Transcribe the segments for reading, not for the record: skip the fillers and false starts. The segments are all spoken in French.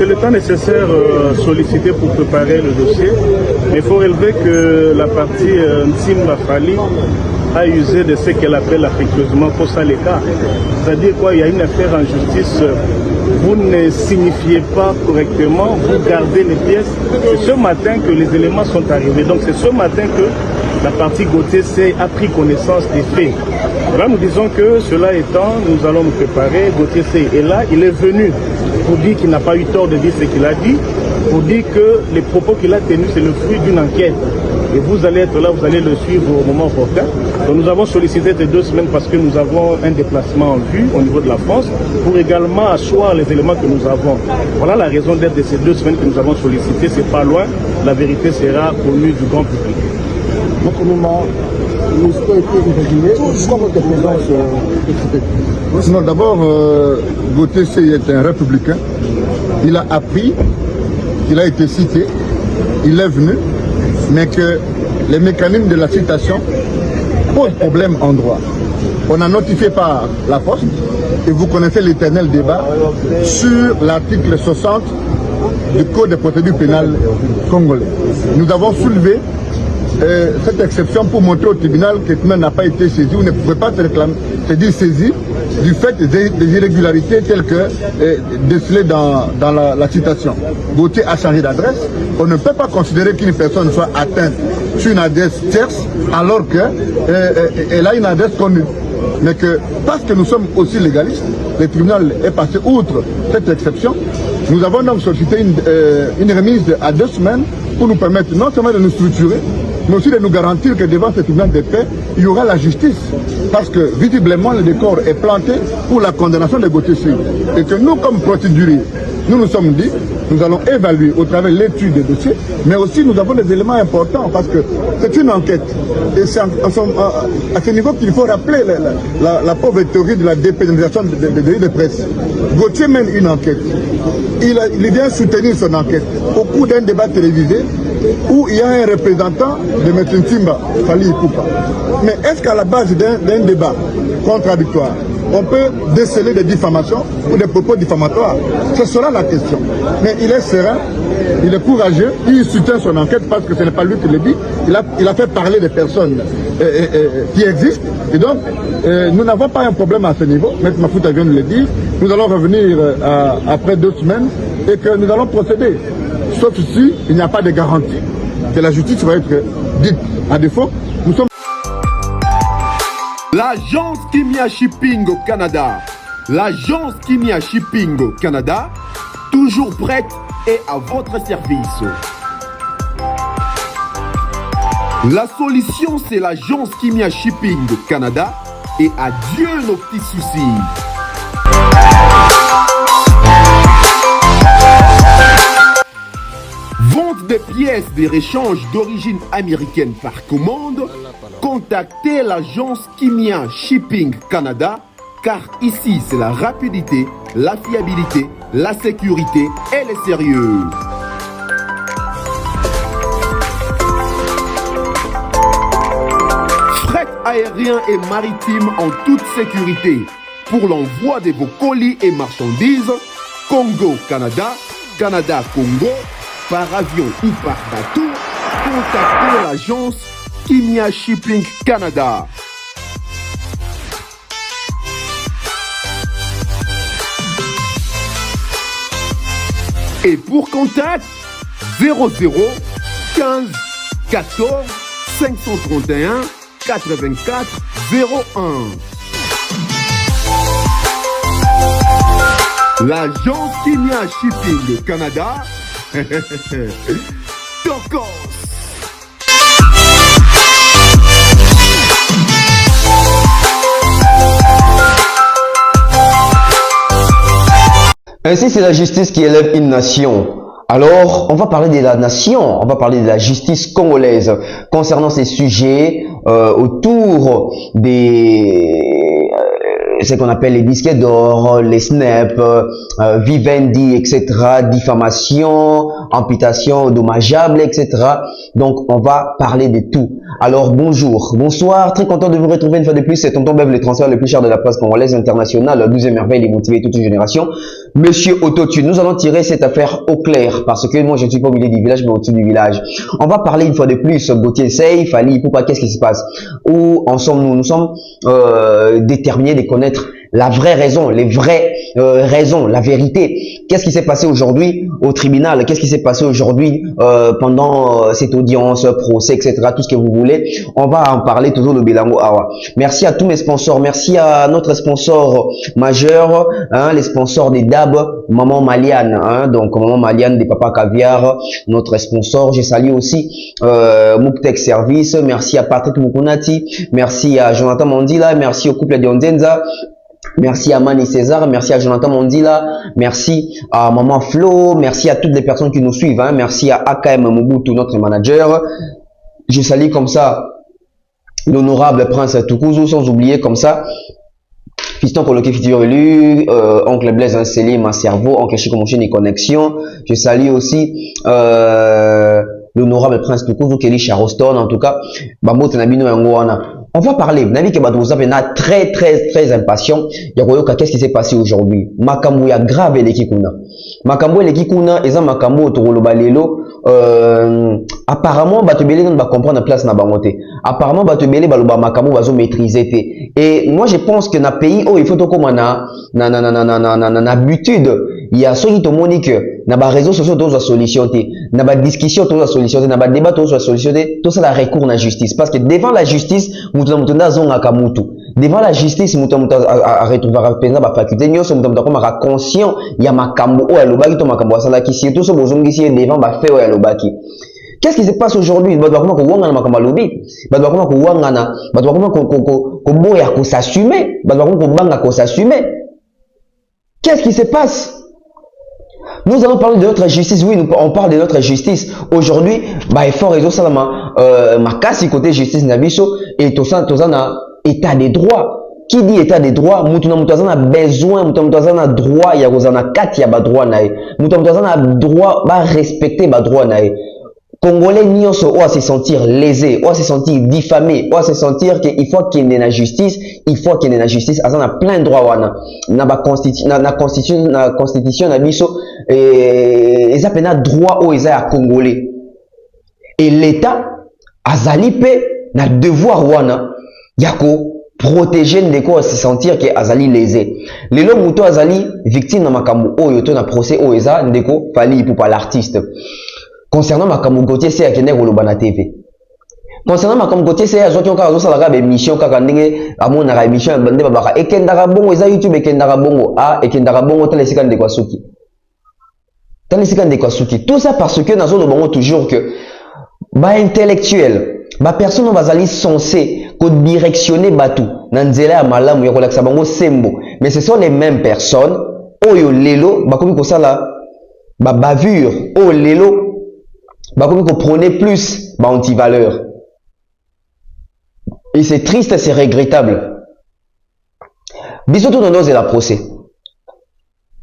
C'est le temps nécessaire sollicité pour préparer le dossier, mais il faut relever que la partie Nsimba Fali a usé de ce qu'elle appelle affectueusement Kosaleka. C'est-à-dire quoi, il y a une affaire en justice, vous ne signifiez pas correctement, vous gardez les pièces. C'est ce matin que les éléments sont arrivés. Donc c'est ce matin que la partie Gauthier C a pris connaissance des faits. Là, nous disons que cela étant, nous allons nous préparer. Gauthier C est là, il est venu pour dire qu'il n'a pas eu tort de dire ce qu'il a dit, pour dire que les propos qu'il a tenus, c'est le fruit d'une enquête. Et vous allez être là, vous allez le suivre au moment opportun. Donc nous avons sollicité ces 2 semaines parce que nous avons un déplacement en vue au niveau de la France pour également asseoir les éléments que nous avons. Voilà la raison d'être de ces 2 semaines que nous avons sollicité. C'est pas loin, la vérité sera connue du grand public. Notre moment, nous avons été imaginés. Pourquoi votre présence Non, d'abord, Gauthier C est un républicain. Il a appris, il a été cité, il est venu, mais que les mécanismes de la citation posent problème en droit. On a notifié par la Poste, et vous connaissez l'éternel débat sur l'article 60 du Code de procédure pénale congolais. Nous avons soulevé cette exception pour montrer au tribunal que le n'a pas été saisi ou ne pouvait pas se réclamer, c'est-à-dire saisi du fait des irrégularités telles que décelées dans la citation. Gauthier a changé d'adresse. On ne peut pas considérer qu'une personne soit atteinte sur une adresse tierce alors qu'elle a une adresse connue. Mais que parce que nous sommes aussi légalistes, le tribunal est passé outre cette exception. Nous avons donc sollicité une remise à 2 semaines pour nous permettre non seulement de nous structurer, mais aussi de nous garantir que devant ce tribunal de paix, il y aura la justice. Parce que visiblement, le décor est planté pour la condamnation de Gauthier C. Et que nous, comme procéduriers, nous nous sommes dit, nous allons évaluer au travers de l'étude des dossiers, mais aussi nous avons des éléments importants parce que c'est une enquête. Et c'est à ce niveau qu'il faut rappeler la pauvre théorie de la dépénalisation des délits de presse. Gauthier mène une enquête. Il vient soutenir son enquête au cours d'un débat télévisé où il y a un représentant de M. Nsimba Fali Ipupa. Mais est-ce qu'à la base d'un débat contradictoire, on peut déceler des diffamations ou des propos diffamatoires? Ce sera la question. Mais il est serein, il est courageux, il soutient son enquête parce que ce n'est pas lui qui le dit. Il a fait parler des personnes qui existent. Et donc, nous n'avons pas un problème à ce niveau. M. Mafouta vient de le dire. Nous allons revenir après 2 semaines et que nous allons procéder. Sauf si il n'y a pas de garantie que la justice va être dite. À défaut, nous sommes... L'agence Kimia Shipping au Canada. L'agence Kimia Shipping au Canada, toujours prête et à votre service. La solution, c'est l'agence Kimia Shipping au Canada et adieu nos petits soucis. Vente des pièces de réchange d'origine américaine par commande, contactez l'agence Kimia Shipping Canada, car ici c'est la rapidité, la fiabilité, la sécurité et le sérieux. Fret aérien et maritime en toute sécurité. Pour l'envoi de vos colis et marchandises, Congo-Canada, Canada-Congo, par avion ou par bateau, contactez l'agence Kimia Shipping Canada. Et pour contact, 00 15 14 531 84 01. L'agence Kimia Shipping Canada. Tokos. Ainsi, c'est la justice qui élève une nation. Alors, on va parler de la nation, on va parler de la justice congolaise concernant ces sujets autour des ce qu'on appelle les disques d'or, les snaps, Vivendi, etc., diffamation, amputation dommageable, etc. Donc, on va parler de tout. Alors, bonjour, bonsoir, très content de vous retrouver une fois de plus. C'est Tonton Bev, le transfert le plus cher de la presse congolaise internationale, 12e merveille, les motivés toute une génération. Monsieur Autotune. Nous allons tirer cette affaire au clair parce que moi je ne suis pas au milieu du village mais au-dessus du village. On va parler une fois de plus Gauthier Sey, Fally Ipupa, qu'est-ce qui se passe? Où en sommes-nous? Nous sommes déterminés de connaître la vraie raison, les vraies raisons, la vérité. Qu'est-ce qui s'est passé aujourd'hui au tribunal? Qu'est-ce qui s'est passé aujourd'hui pendant cette audience, procès, etc. Tout ce que vous voulez. On va en parler toujours de Bilango Awa. Merci à tous mes sponsors. Merci à notre sponsor majeur, hein, les sponsors des DAB, Maman Maliane. Hein, donc Maman Maliane des Papa Caviar, notre sponsor. Je salue aussi Mouktech Service. Merci à Patrick Mukunati. Merci à Jonathan Mandila. Merci au couple de Ondenza. Merci à Mani César, merci à Jonathan Mondila, merci à Maman Flo, merci à toutes les personnes qui nous suivent, hein. Merci à AKM Mobutu, notre manager. Je salue comme ça l'honorable Prince Tukuzu, sans oublier comme ça Fiston Coloqué Futur Élu, Oncle Blaise Anseli, ma cerveau, Oncle Chico Mouchini Connexion. Je salue aussi l'honorable Prince Tukuzu, Kelly Charoston, en tout cas, Bambo Tenabino Ngwana. On va parler, Navi Kebadouza est très impatient. Yakoyoka, qu'est-ce qui s'est passé aujourd'hui? Makambo ya grave elekikuna. Makambo elekikuna, eza makambo otokolo balelo. Apparemment, batubele ne va comprendre la place na bangote. Apparemment, batubele baloba makambo bazo maîtriser te. Et moi, je pense que na pays où il faut comme na habitude. Il y a ceux qui te montrent que na ba réseaux sociaux tous la solution te, na ba discussion tous la solution te, na ba débat tous la solution te, tout ça la recours na justice parce que devant la justice mutu na zonga kamutu. Devant la justice mutu a retrouver penza ba faculté nyonso mutu comme conscient ya makambo o ya lobaki to makambo asala ki surtout so bozongi si devant ba fait o ya lobaki. Qu'est-ce qui se passe aujourd'hui? Ba comment ko wanga na makambo lobi, ba comment ko wanga na, ba comment ko boya ko s'assumer, ba comment ko banga ko s'assumer. Qu'est-ce qui se passe? Nous allons parler de notre justice. Oui, on parle de notre justice. Aujourd'hui, bah, effort et salama, ma casse côté justice nabiso et tout ça na état des droits. Qui dit état des droits? Mutuna mutazana besoin, mutazana droit, ya rozana kat ya ba droit nae. Mutazana droit, ba respecter ba droit nae. Congolais nyonso ou à se sentir lésé, ou à se sentir diffamé, ou à se sentir qu'il faut qu'il y ait la justice, il faut qu'il y ait la justice. On a plein de droits wana. Na constitution na biso et ça pena droit au eza à congolais. Et l'État azali pe na devoir wana yako protéger ndeko à se sentir que azali lésé. Lelo muto azali victime na makambo oyo to na procès o eza ndeko Fally Ipupa l'artiste. Concernant Makambo Gauthier Sey akende koloba na TV. Concernant Makambo Gauthier Sey azoki onka azosala ka émission kaka ndenge amona ka émission bande babaka ekendaka bongo eza YouTube ekendaka bongo ekendaka bongo tala esika ndeko asuki. Tala esika ndeko asuki. Tout ça parce que nazo bongo toujours que ba intellectuel, ba personne bazali censé ko directionner batu na nzela ya malamu ya kolakisa bango sembo. Mais ce sont les mêmes personnes oyo lelo bakomi kosala ba bavure o lelo bah comme qu'on prenait plus bah anti-valeur. Et c'est triste, c'est regrettable. Biso tout dans la procès.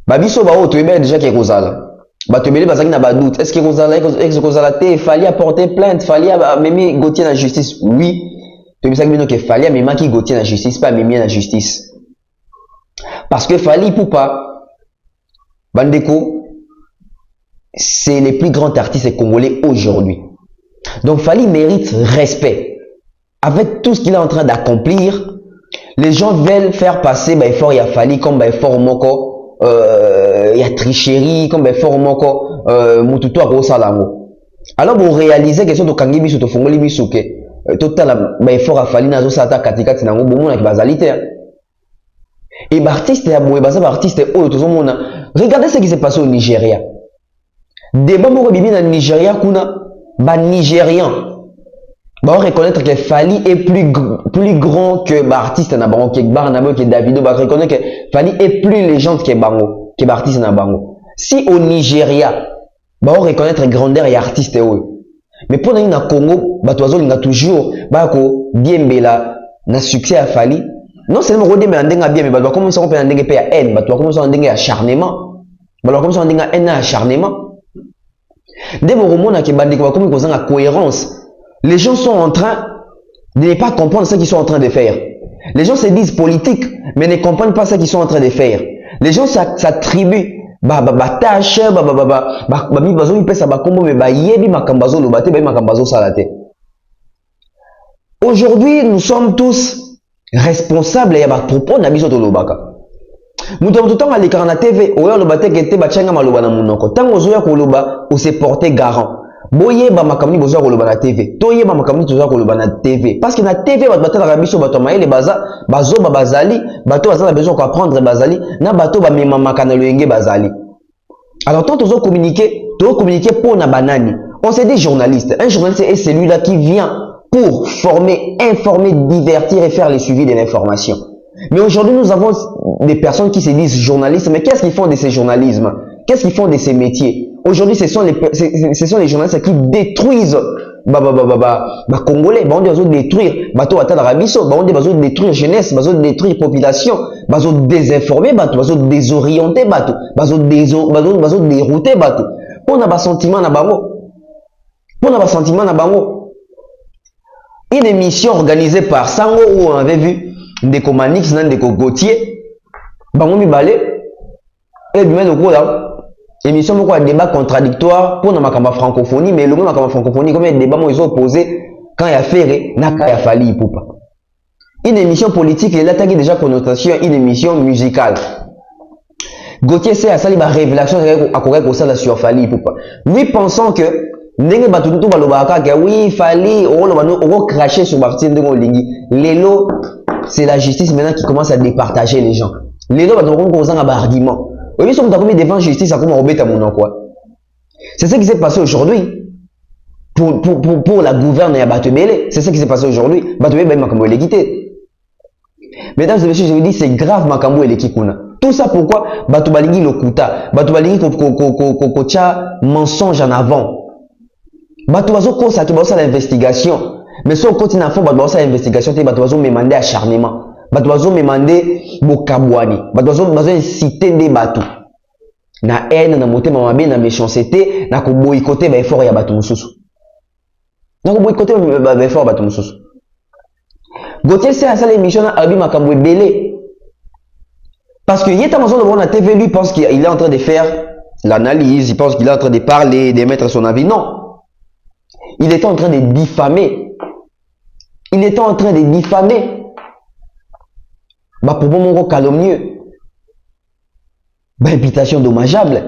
Bah biso bah tu es déjà qui Rosala. Bah tu es bah na ba doute. Est-ce que Rosala te Fally apporter plainte, Fally Mimi Gauthier la justice? Oui. Tu es que Fally Mimi qui Gauthier la justice, pas Mimi la justice. Parce que Fally Ipupa bandeko c'est les plus grands artistes congolais aujourd'hui. Donc Fally mérite respect. Avec tout ce qu'il est en train d'accomplir, les gens veulent faire passer bah, effort ya Fally comme bah, effort moko ya tricherie, comme bah, effort moko mututu akosalango. Alors vous réalisez que soto kangi biso to fongoli biso ke total bah, effort ya Fally nazo sata katikati nango bomona ki bazalité. Et bah artiste ya boye baza ba artiste oyo tozomona. Regardez ce qui s'est passé au Nigeria. Débat moko bibi na Nigeria kuna ba Nigérian ba reconnaître que Fally est plus grand que ba artiste na bango que Barnabo que Davido ba reconnaître que Fally est plus légende que bango que ba artiste na bango. Si au Nigeria ba reconnaître grandeur et artiste oyo mais pour na Congo ba toazo linga toujours ba ko diembela na succès à Fally non seulement rodé mais ndenga bien mais ba commencer on peut ndenga pe ya haine ba to commencer ndenga acharnement ba commencer ndenga haine acharnement. Dès que vous avez la cohérence, les gens sont en train de ne pas comprendre ce qu'ils sont en train de faire. Les gens se disent politiques, mais ne comprennent pas ce qu'ils sont en train de faire. Les gens s'attribuent tâche mi bazo mi pesa ba kombo me ba yebi makambazo lo bate ba makambazo salate. Aujourd'hui, nous sommes tous responsables ya ba propos na biso to lobaka. Muto muto tanga lekana na TV oyo lo bate kete ba changa maloba na munoko. Tango ozoya ko loba o se porter garant. Boye ba makamni bozoya ko loba na TV. Toye ba makamni tozoya ko loba na TV. Parce que na TV ba batala ka biso bato maele baza bazoba bazali, bato bazala besoin ko apprendre bazali, na bato ba mema makana loyenge bazali. Alors tant ozo communiquer pour na banani. On s'est dit journaliste. Un journaliste est celui-là qui vient pour former, informer, divertir et faire le suivi de l'information. Mais aujourd'hui, nous avons des personnes qui se disent journalistes, mais qu'est-ce qu'ils font de ces journalismes? Qu'est-ce qu'ils font de ces métiers? Aujourd'hui, ce sont les journalistes qui détruisent Congolais, on dit détruire bateau à Tadarabiso, on dit détruire jeunesse, détruire population, désinformer bateau, désorienter bateau, dérouter bateau. On a pas sentiment na bango. On a pas sentiment na bango. Une émission organisée par Sango où on avait vu Ndeko Manix, Ndeko Gauthier, bango mi balé, et du même coup là. Émission beaucoup de débat contradictoire pour la francophonie, mais le mot la francophonie, comme il y a des débats ils sont opposés quand il y a Ferré, n'a qu'à fallu pour pas. Une émission politique, elle a déjà connotation, une émission musicale. Gauthier c'est à ça la révélation à correct au sein sur Fali pour pas. Lui pensant que n'engue batutu balobaka que oui Fali on cracher sur Martin de Molingi. Lelo c'est la justice maintenant qui commence à départager les gens. Lelo batutu on a un argument. Oui, sommes d'accord, devant justice, à comment rebêter mon quoi. C'est ce qui s'est passé aujourd'hui. Pour la gouverneure Batubele, c'est ce qui s'est passé aujourd'hui. Batubele, Makambo, elle est quittée. Mesdames et messieurs, je vous dis, c'est grave, Makambo, elle est kikuna. Tout ça pourquoi Batubalingi Lokuta, Batubalingi Kocha mensonge en avant. Batubazo Kosa, tu vas l'investigation. Mais si on continue à faire l'investigation, tu vas demander acharnement. Batubazo me mandé bokabwani batubazo inciter des bateaux na haine na motema mabe na méchanceté na ko boycotter ba effort ya bato mususu na ko boycotter ba effort bato mususu. Gauthier c'est à ça l'émission na abi makambo belé parce que yeta mazo na TV lui pense qu'il est en train de faire l'analyse, il pense qu'il est en train de parler, de mettre son avis. Non, il était en train de diffamer, il était en train de diffamer. Pour mon calomnieux, imputation dommageable.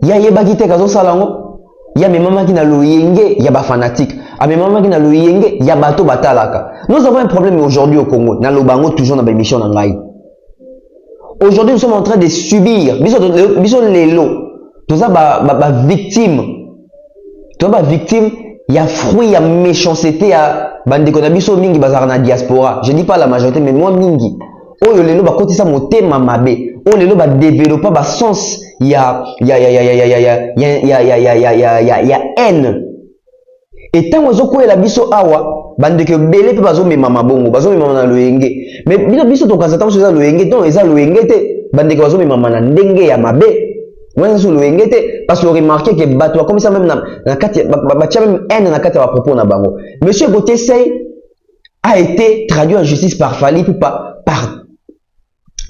Il y a bagité kazo salango, il y a mes mamans qui n'a loyenge, il y a ba fanatique. A mes mamans qui n'a loyenge, il y a bateau batalaka. Nous avons un problème aujourd'hui au Congo. Na lobango toujours dans ba émission nangai. Aujourd'hui nous sommes en train de subir, biso lelo. Tout ça ba victime. Tout ba victime, il y a fruit, il y a méchanceté à bande konabiso mingi bazar na diaspora. Je dis pas la majorité mais moi mingi. Oyo lelo ba kotisa motema mabe. Oyo lelo ba développer ba sens ya haine. Et tant ozo ko la biso awa bande ke belé pe bazo mema mabongo, bazo mema na loyenge. Mais biso to kanza tango ça loyenge, donc eza loyenge te bande ke bazo mema na ndenge ya mabe. Moi sur loyenge te parce que remarquez que bato comme ça même na kati ba tia même haine na kati ba propos na bango. Monsieur Gauthier Sey a été traduit en justice par Fali pour pas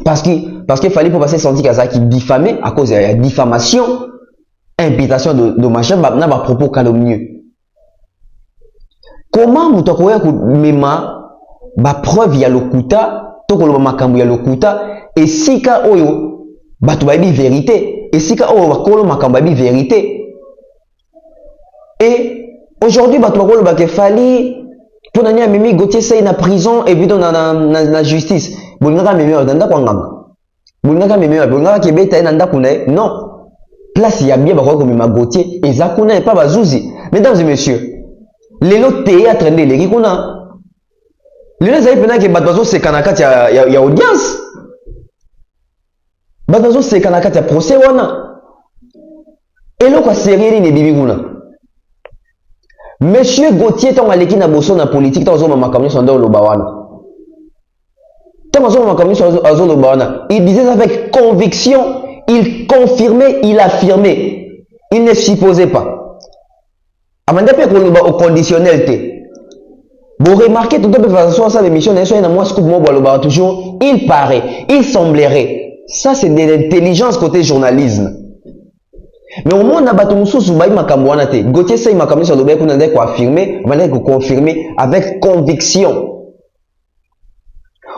parce que Fali pour passer senti kaza qui diffamait à cause de la diffamation, imputation de machin na ba propos calomnieux. Comment mutokoya ku mema ba preuve ya lokuta to ko makambo ya lokuta et sika oyo bato ba bi vérité et sika oyo ba ko makambo ba bi vérité. Et aujourd'hui bato ba ko ba ke Fali pour nanya mimi Gauthier Sey na prison et puis na justice. Bolingaka mimi ndanda kwa ngamba. Bolingaka mimi bolingaka kebeta ndanda kuna non. Place ya bien ba ko mema Gauthier ezakuna et pas bazuzi. Mesdames et messieurs, lelo théâtre ndeleki kuna. Lelo zai pena ke bato bazo sekana kati ya audience. Bato bazo sekana kati ya procès wana. Elo kwa série ni bibi kuna. Monsieur Gauthier tant aleki na boso na politique tant zo makamni sondo loba wana. Tant zo makamni sondo loba wana. Il disait avec conviction, il confirmait, il affirmait. Il ne supposait pas. Amanda pe ko loba au conditionnel te. Vous remarquez tout le temps ça l'émission n'est soit na moi scoop mo loba toujours, il paraît, il semblerait. Ça, c'est de l'intelligence côté journalisme. Mais au moins, on a battu Moussous, Gauthier Sey m'a sur le bec, on a affirmer, on a confirmer avec conviction.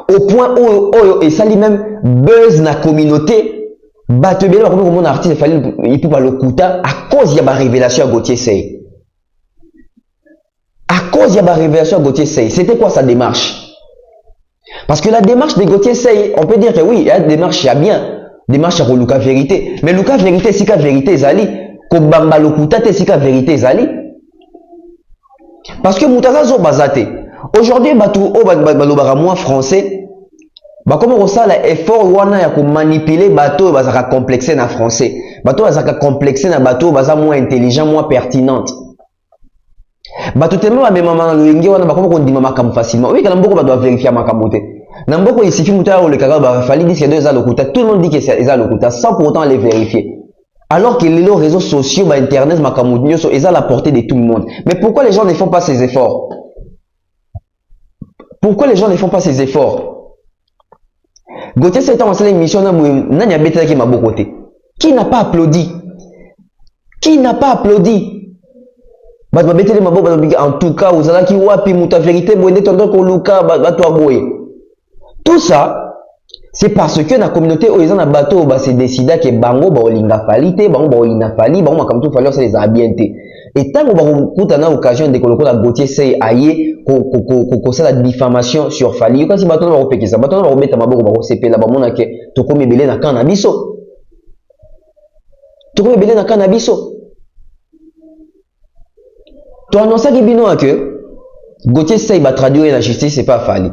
Au point où, et ça lui même buzz na communauté, battu bien, comme mon artiste, il peut pas le coûter à cause de la révélation à Gauthier Sey. À cause de la révélation à Gauthier Sey. C'était quoi sa démarche? Parce que la démarche de Gauthier Sey, on peut dire que oui, il y a une démarche, il y a bien. Démarche à Luka vérité. Mais Luka vérité, c'est qu'à vérité, Zali. Kobamba Lokuta, c'est qu'à vérité, Zali. Parce que Moutaza zo bazate. Aujourd'hui, batou o balobara moi français. Bah comment on ça l'effort wana ya ko manipuler bateau bazaka complexé na français. Bateau bazaka complexé na bateau baza moins intelligent, moins pertinente. Bateau tellement ba même maman loingi wana ba comment on dit mama kam facilement. Oui, quand mboko ba doit vérifier makamote. Namboko il suffit muta le kaka ba fali dit que deux lokuta. Tout le monde dit que c'est lokuta sans pour autant aller vérifier. Alors que les réseaux sociaux, bah, internet, makamoudnyo, ils ont la portée de tout le monde. Mais pourquoi les gens ne font pas ces efforts? Pourquoi les gens ne font pas ces efforts? Gauthier, c'est en l'émission, qui n'a pas applaudi? Qui n'a pas applaudi? En tout cas, vous allez qui wapi muta vérité, tout ça, c'est parce que dans la communauté, ils ont un bateau, c'est décidé que bango ba olinga falite, bango ba olina fali, bango comme tout falloir ça les habienté. Et tant qu'on a l'occasion de coloquer la Gauthier Sey aïe, qu'on la diffamation sur Fali, quand si bateau va repéquer ça, bateau va remettre ma boue, va recepé là-bas, mon ake, to comme belé na cannabiso. To comme belé na cannabiso. Tu annonces qui bino que Gauthier Sey va traduire la justice, c'est pas Fali.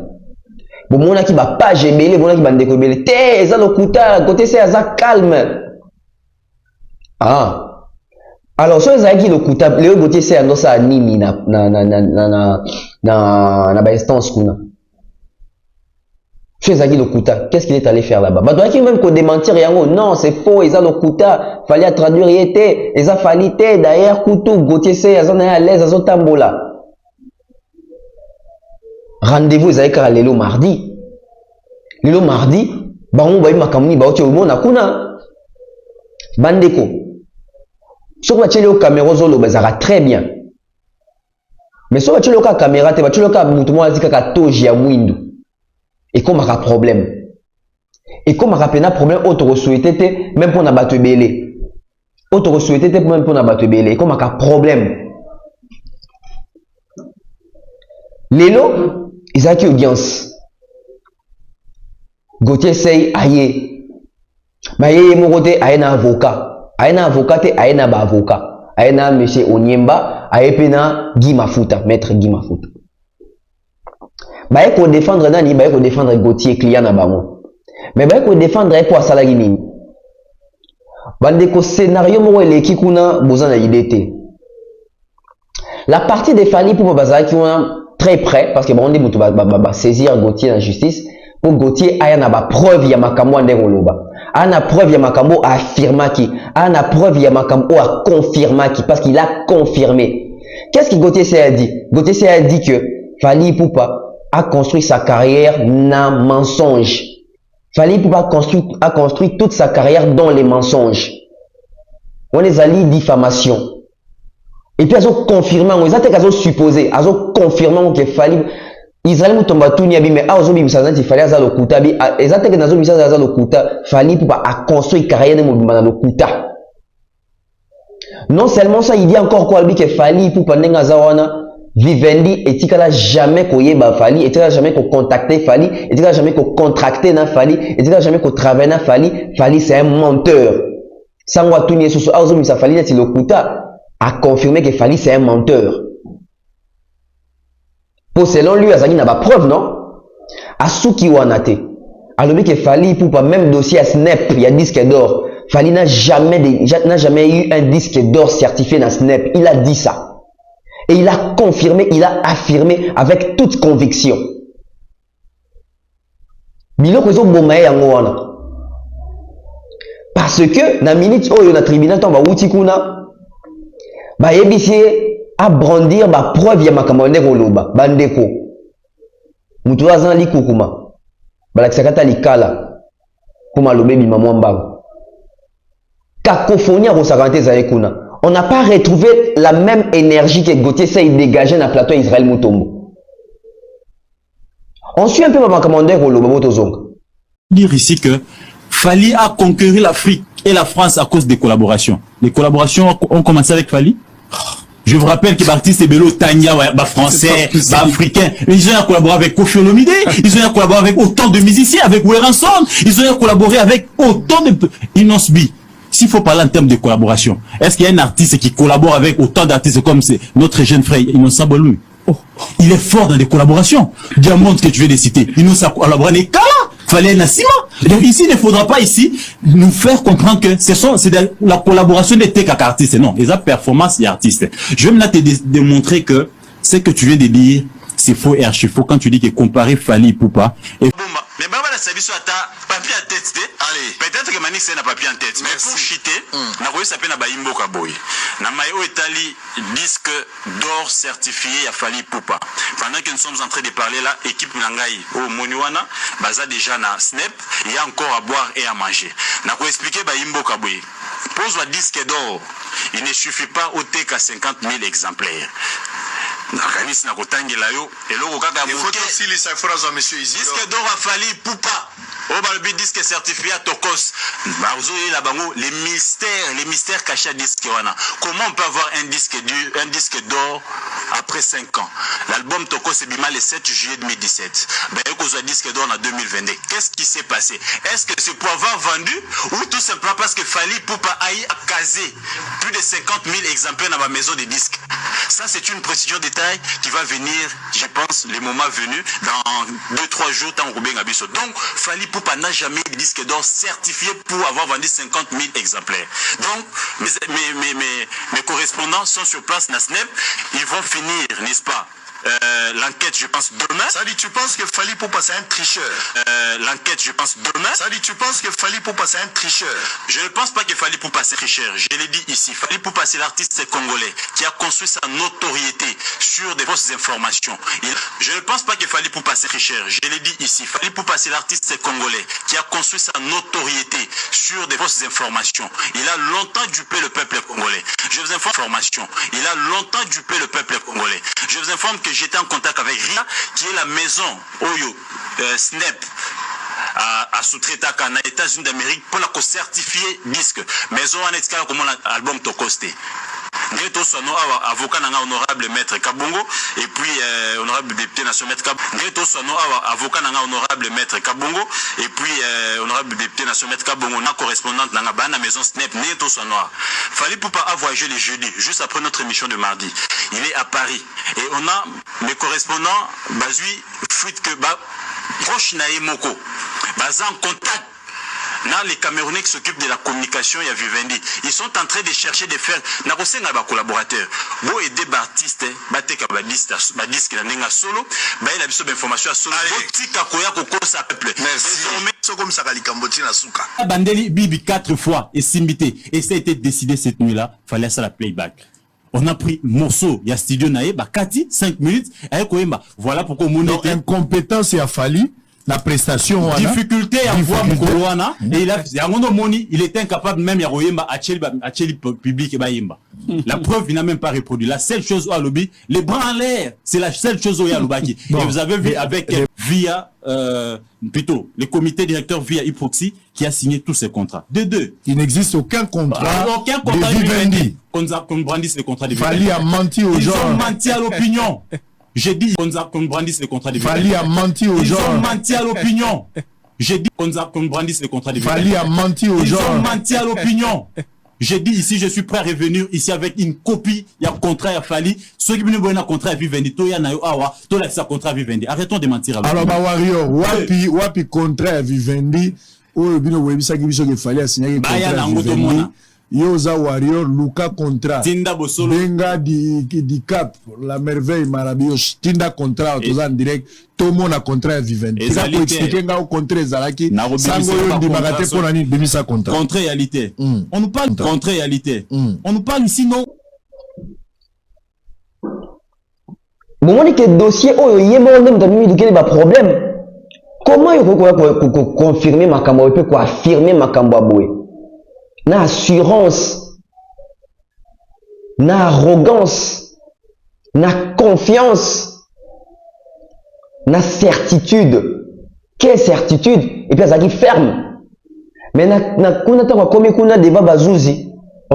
Bon, mon qui va pas gémélé, mon qui va décoller. Té, ça le couta, Gauthier Sey ça calme. Ah. Alors, sur les qui le couta, le Gauthier Sey a ça nini na instance kuna. Sur les qui le couta, qu'est-ce qu'il est allé faire là-bas? Bah, doit qu'il même qu'on démentir yango. Non, c'est faux, ils ont le couta, fallait traduire y était, ils ont fallu d'ailleurs couteau, Gauthier Sey, ils ont à l'aise, ils ont tambola. Rendez-vous, ils ont lelo mardi. Lelo mardi, bah, on va y makamuni, bah, au monde, kuna. Bandeko. Sur la télé au caméra, zolo, bah, ça va très bien. Mais sur la télé au caméra, tu vas tu le cas, moutouma, dit qu'à toji à mouindou. Et comme un problème. Et comme un problème, autre souhaité, même pour n'abattre belé. Autre souhaité, même pour n'abattre belé. Et comme un problème. Lélo, ils ont qui audience. Gauthier Sey, aïe. Bah, yé, mon côté, aïe, un avocat. Aïe, un avocat, aïe, un avocat. Aïe, un monsieur Onyemba, aïe, pena, Guy Mafuta, maître Guy Mafuta. Bah, il faut défendre Nani, bah, il faut défendre Gauthier, client na bango. Mais bah, il faut défendre pour salarié nini. Bandeko scénario, moi, les kikuna, bozan na idée. La partie des Fali pour Bazar qui ont très près, parce que bon, on dit que saisir Gauthier en justice, pour Gauthier, il y a une preuve, il y a Makambo en Deroloba. Il y a une preuve, il y a Makambo à affirmer qui. Il y a une preuve, il y a Makambo à confirmer qui, parce qu'il a confirmé. Qu'est-ce que Gauthier Sey a dit? Gauthier Sey a dit que Fali Poupa a construit sa carrière dans mensonge. Fali Poupa a construit toute sa carrière dans les mensonges. On les a dit diffamation. Et puis, ils ont confirmé, ils ont supposé, ils ont confirmé que Fali, Israël mutomba tunia bi mais azo bi misana ti Fali aza lokuta bi ezate que nazo misana aza lokuta Fali Poupa a construit carrière de mobimana lokuta. Non seulement ça, il dit encore quoi que Fali Poupa ndenga zawana Vivendi etikala jamais koyeba Fali, etikala jamais ko contacter Fali, etikala jamais ko contracter na Fali, etikala jamais ko travailler na Fali. Fali c'est un menteur. Sangwa tunia soso azo misa Fali na ti lokuta a confirmé que Fali c'est un menteur. Pour selon lui, Azaki n'a pas preuve, non? Asuki Wanate. Alors que Fali Poupa même dossier à Snap, il y a disque d'or. Fali n'a jamais eu un disque d'or certifié dans Snap. Il a dit ça. Et il a confirmé, il a affirmé avec toute conviction. Parce que, dans la minute où il y a un tribunal, on va outikuna, bah, à brandir ba preuve ya makamone koloba bandeko mutu azan likukuma balakisakata likala pour malobe bima mwamba. Cacophonie à Rosagante Zaekuna. On n'a pas retrouvé la même énergie que Gauthier s'est dégagé dans le plateau Israël Moutombo. On suit un peu ma commandeur au Lobotozong. Dire ici que Fali a conquéri l'Afrique et la France à cause des collaborations. Les collaborations ont commencé avec Fali. Je vous rappelle que Baptiste Ebelo, Tania, français, africain, ils ont collaboré avec Kofi Olomide, ils ont collaboré avec autant de musiciens, avec Weranson, ils ont collaboré avec autant de Inosbi. S'il faut parler en termes de collaboration, est-ce qu'il y a un artiste qui collabore avec autant d'artistes comme c'est notre jeune frère Innocent Bolou? Il est fort dans les collaborations. Diamond que tu veux les citer, Innocent collaboré avec Kala, fallait un ciment. Donc ici, il ne faudra pas ici nous faire comprendre que c'est la collaboration des tech artistes. Non, les performances et artistes. Je vais maintenant te démontrer que ce que tu viens de dire, c'est faux et archi faux quand tu dis que comparer Fali Poupa et mais bah voilà, ça dit soit papier en tête. Allez, peut-être que Manix n'a papier en tête. Mais pour chiter, n'a pas eu sa peine à Baimbo Kaboy. N'a maïo Italie disque d'or certifié à Fali Poupa. Pendant que nous sommes en train de parler là, équipe Nangaï au Moniwana, baza déjà na Snap, il y a encore à boire et à manger. N'a pas expliqué Baimbo Kaboy. Pose le disque d'or. Il ne suffit pas au TK 50 000 exemplaires. Nakanisi na kotangela yo eloko kaka moke silisa phrase monsieur ici disque d'or a Fali Poupa au balbi disque certifié à Tokos bazo la bango les mystères cachés à disque wana. Comment on peut avoir un disque d'or après 5 ans? L'album Tokos est bima le 7 juillet 2017. Ben eko disque d'or en 2022. Qu'est-ce qui s'est passé? Est-ce que c'est pour avoir vendu ou tout simplement parce que Fali Poupa a casé plus de 50 000 exemplaires dans ma maison de disques? Ça c'est une précision détail qui va venir, je pense, le moment venu, dans 2-3 jours, tant Roubin Abisso. Donc, Fali Poupa n'a jamais de disque d'or certifié pour avoir vendu 50 000 exemplaires. Donc, mes correspondants sont sur place, Nasneb, ils vont finir, n'est-ce pas? L'enquête, je pense, demain. Ça dit, tu penses que Fali Poupa c'est un tricheur? L'enquête, je pense, demain. Ça dit, tu penses que Fali Poupa c'est un tricheur? Je ne pense pas que Fali Poupa c'est un tricheur. Je l'ai dit ici. Fali Poupa c'est l'artiste congolais qui a construit sa notoriété sur des fausses informations. Je ne pense pas que Fali Poupa c'est un tricheur. Je l'ai dit ici. Fali Poupa c'est l'artiste congolais qui a construit sa notoriété sur des fausses informations. Il a longtemps dupé le peuple congolais. Je vous informe information. Il a longtemps dupé le peuple congolais. Je vous informe que j'étais en contact avec RIA, qui est la maison Oyo Snap à sous-traiter aux États-Unis d'Amérique pour la certifier disque. Maison en est comme l'album Tokoste. Nous sommes avocat honorable maître Kabongo et puis honorable député national maître Kabongo. Nous sommes avocat honorable maître Kabongo et puis honorable député national maître Kabongo. Na correspondante dans la maison Snap. Nous sommes Fali Poupa a voyagé le jeudi juste après notre émission de mardi. Il est à Paris et on a mes correspondants Bazui Fuit que proche Nae Moko Bazan en contact. Là, les Camerounais qui s'occupent de la communication, il y a Vivendi. Ils sont en train de chercher de faire. N'a pas de collaborateurs. Bon aider artistes, batek badisque la nenga solo, bah il a besoin d'informations à solo. Botika koya koko sa peuple. Désormais, c'est comme ça qu'Alikamboti na souka. Bandeli Bibi 4 fois et Simbité. Et ça a été décidé cette nuit-là. Fallait ça la playback. On a pris morceau, il y a studio nae, bah Kati 5 minutes. Voilà pourquoi mon incompétence a fallu. La prestation difficulté à voir Mukoloana et il était incapable même à royemba à Cheli public et bayemba. La preuve il n'a même pas reproduit. La seule chose au lobby, les bras en l'air, c'est la seule chose au Yalobaki. Et vous avez vu avec via plutôt le comité directeur via Hyproxy qui a signé tous ces contrats. De deux, il n'existe aucun contrat de Vivendi. Qu'on brandisse le contrat de Vivendi. Fali a menti aux gens. Ils ont menti à l'opinion. J'ai dit qu'on brandisse le contrat de Vivendi. Fali a menti aux gens. Ils ont menti à l'opinion. J'ai dit qu'on brandisse le contrat de Vivendi. Fali a menti aux gens. Ils ont menti à l'opinion. J'ai dit ici, je suis prêt à revenir ici avec une copie. Il y a un contrat à Fali. Ceux qui veulent un contrat à Vivendi, toi, il y a un awa, toi, il y a un contrat à Vivendi. Arrêtons de mentir. Alors, bah, Wario, wapi contrat à Vivendi, ou bino webisa qui biso que Fali a signé contrat à Vivendi. Yoza Warrior, Luka Contra, Tinda Bosolo, Benga di Cap, la merveille Marabios, Tinda Contra, en direct, tout le monde a contrat Vivendi. Et ça peut expliquer au contrat Zalaki, Sango di Magate pour l'année de sa contrat. Contre-réalité. On nous parle de contre-réalité. On nous parle ici, non? Bon, on dit que le dossier, oh, il y a un problème. Comment il confirmer ma cambo, il peut affirmer ma cambo aboué? Na assurance, na arrogance, na confiance, na certitude. Quelle certitude? Et puis ça qui ferme. Mais on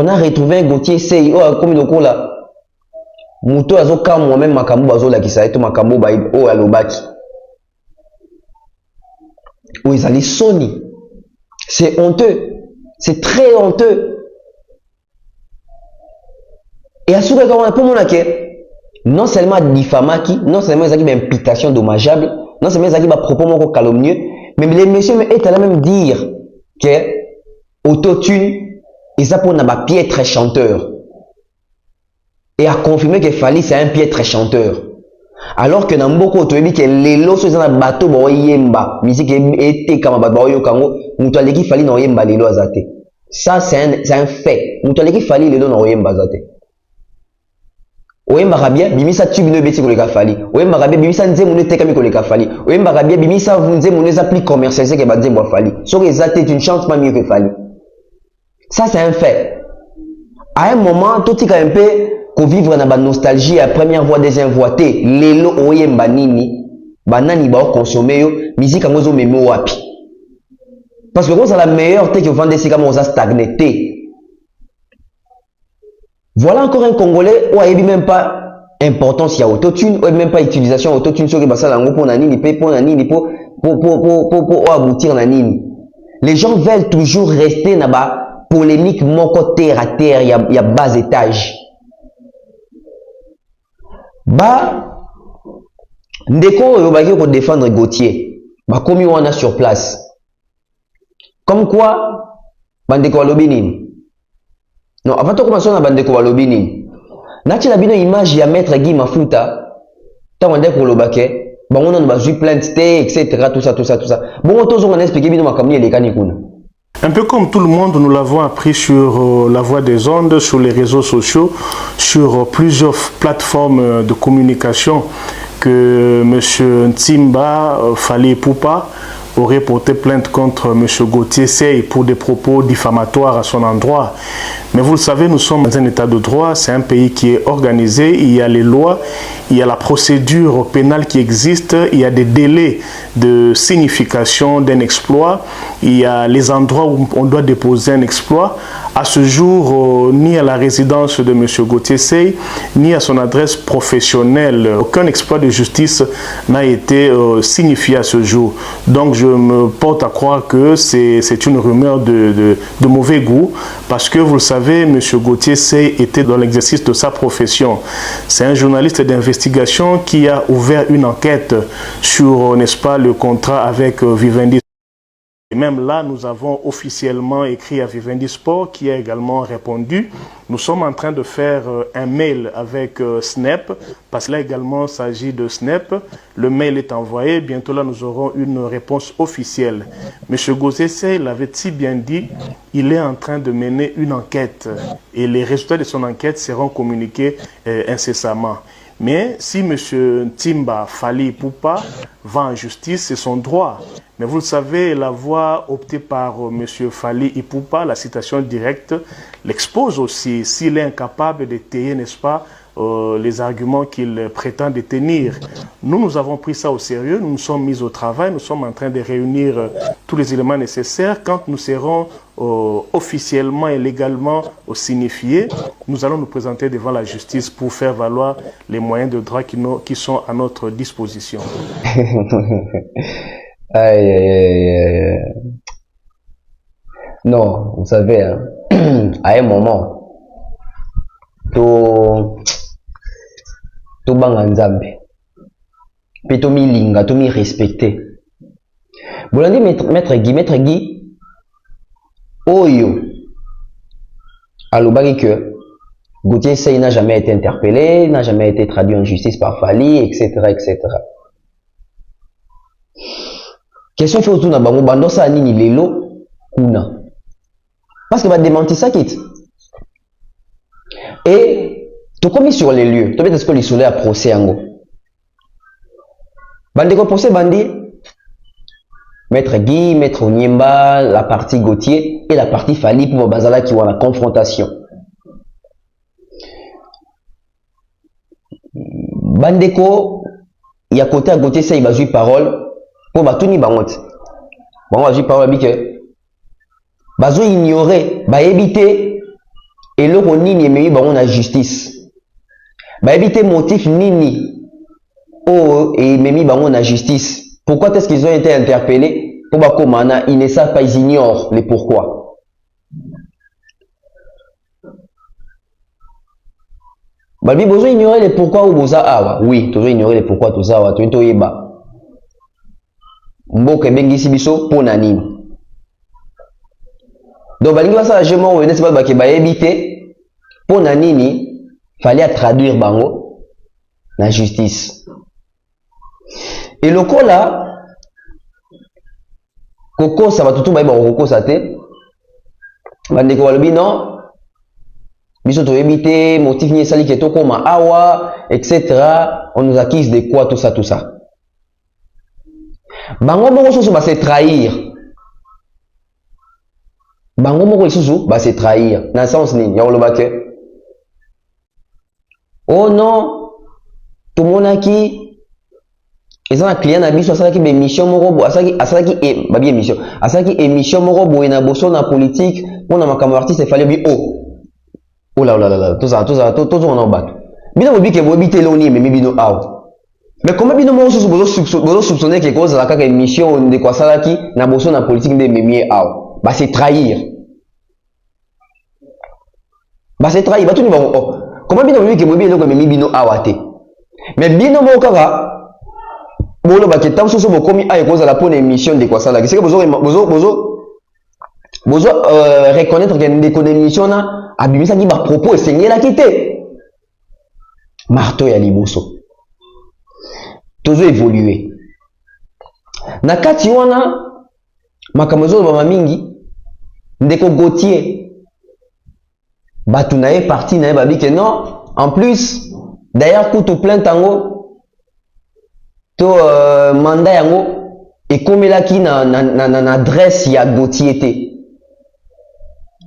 a retrouvé un Gauthier Sey, comme le coup là. Mouto azo kam moi-même makambo bazo la kisa eto makambo ba o alobaki. Ou ils allaient Sony. C'est honteux. C'est très honteux. Et à ce moment-là, pour mon non seulement diffamaki, non seulement ils ont une imputation dommageable, non seulement ils ont un propos calomnieux, mais les messieurs est à la même dire que autotune, ils ont pour un piètre chanteur. Et à confirmer que Fally c'est un piètre chanteur. Alors que dans beaucoup de pays, que les lots sont dans le bateau, yemba, musique était comme un bateau, kango, mutualeki Fally no yemba les lots azate. Ça c'est un fait. Mutualeki Fally les lots no yemba azate. Oyemba rabia, bimisa tube no beti ko le Fally. Oyemba rabia, bimisa nze mune tekami ko le Fally. Oyemba rabia, bimisa vunze mune za plus commercialisé que badze bo Fally. So que zate tu ne chantes pas mieux que Fally. Ça c'est un fait. À un moment, tout est un peu pour vivre dans la nostalgie, la première voix, deuxième voix, les lots oyemba nini, banani ba consommer yo, musique à mozo memo wapi. Parce que c'est la meilleure té que vous vendez c'est comme on a stagné. Voilà encore un Congolais où il n'y a même pas importance il y a autotune, ou même pas utilisation autotune sur les bassins pour nani, pour nani, pour aboutir nani. Les gens veulent toujours rester dans la polémique moko terre à terre, il y a bas étage. Bah, ndeko yobaki pour défendre Gauthier. Bah, comme on a sur place. Comme quoi, bandeko walobini. Non, avant de commencer à bandeko walobini. Nati la bino image ya maître Guy Mafuta. Tant on dit pour l'obake. Bah, on a une plainte, etc. Tout ça. Bon, on a expliqué bino makamni les canicounes. Un peu comme tout le monde, nous l'avons appris sur la voie des ondes, sur les réseaux sociaux, sur plusieurs plateformes de communication que M. Ntimba Fally Ipupa aurait porté plainte contre M. Gauthier Sey pour des propos diffamatoires à son endroit. Mais vous le savez, nous sommes dans un état de droit, c'est un pays qui est organisé, il y a les lois, il y a la procédure pénale qui existe, il y a des délais de signification d'un exploit, il y a les endroits où on doit déposer un exploit. À ce jour, ni à la résidence de M. Gauthier Sey, ni à son adresse professionnelle, aucun exploit de justice n'a été signifié à ce jour. Donc je me porte à croire que c'est une rumeur de mauvais goût, parce que vous le savez, M. Gauthier Sey était dans l'exercice de sa profession. C'est un journaliste d'investigation qui a ouvert une enquête sur, n'est-ce pas, le contrat avec Vivendi. Et même là, nous avons officiellement écrit à Vivendi Sport qui a également répondu. Nous sommes en train de faire un mail avec Snap, parce que là également il s'agit de Snap. Le mail est envoyé, bientôt là nous aurons une réponse officielle. M. Gauthier Sey l'avait si bien dit, il est en train de mener une enquête et les résultats de son enquête seront communiqués incessamment. Mais si M. Ntimba Fally Ipupa va en justice, c'est son droit. Mais vous le savez, la voie optée par M. Fally Ipupa, la citation directe, l'expose aussi. S'il est incapable d'étayer, n'est-ce pas, les arguments qu'il prétend détenir. Nous avons pris ça au sérieux, nous nous sommes mis au travail, nous sommes en train de réunir tous les éléments nécessaires. Quand nous serons officiellement et légalement signifiés, nous allons nous présenter devant la justice pour faire valoir les moyens de droit qui sont à notre disposition. Aïe. Non, vous savez, hein, à un moment, tout banga nzambe, puis tout mi linga, tout mi respecté. Vous l'avez dit, maître Guy, Oyo, alobaki que Gauthier Sey n'a jamais été interpellé, n'a jamais été traduit en justice par Fally, etc., etc. Question fait autour de bango bando ça nini lelo kuna parce que va démentir ça quitte et tout commis sur les lieux tu peut-être que les soleil à procès ango bande ko procès bandi Maître Guy, Maître Onyemba, la partie Gauthier et la partie Fali pour Bazala qui ont la confrontation. Bandeko, il y a côté à Gauthier, ça il va jouer parole pour Batouni Bangot. Bon, on va jouer parole avec que Bazo ignorer, ba éviter et le nini mais on a justice. Ba éviter motif nini oh et memi on a justice. Pourquoi est-ce qu'ils ont été interpellés? Pour Bakomana, ils ne savent pas, ils ignorent les pourquoi. Balbi besoin ignorer les pourquoi ou boza awa. Oui, toujours ignorer les pourquoi tout ça wa to yeba. Mboka bengisi biso pona nini. Donc balingi basa je mo wene pas ba ke ba éviter pona nini fallait traduire bango la justice. Et le coup là Koko ça va tout ba Koko ça te. Bandeko walobi non. Biso to éviter motif ni sali keto koma awa etc. On nous accuse de quoi tout ça tout ça. Bango moko susu va se trahir. Bango moko susu va se trahir. Dans le sens ni ya oloba ke. Oh non, tout le monde a qui ils ont un client na biso asala ki be mission moko asala ki ba bien mission. Asala ki émission moko boye na boso na politique, on a makambo artiste fallait bi oh là là là, tout ça on en bat. Bino bobi ke bobi teloni mais bino out. Mais comment bino mo bozo soupçonner que cause la kaka émission de quoi sala ki na boso na politique de memier out. Bah c'est trahir. Bah c'est trahir, bah tout ni bon. Comment bino bobi ke bobi eloko memi bino awate. Mais bino mo kaka bolo ba ke tam soso bo komi ay cause la pour émission de quoi sala ki. C'est que bozo reconnaître que des émissions na abimisa ki ba propos enseigner la quitté. Marteau ya liboso. Toujours évoluer. Na kati wana makamozo ba mingi ndeko Gauthier batu na ye parti na ye babi que non en plus d'ailleurs kutu plein tango to mandat yango ekomelaki na adresse ya Gauthier te.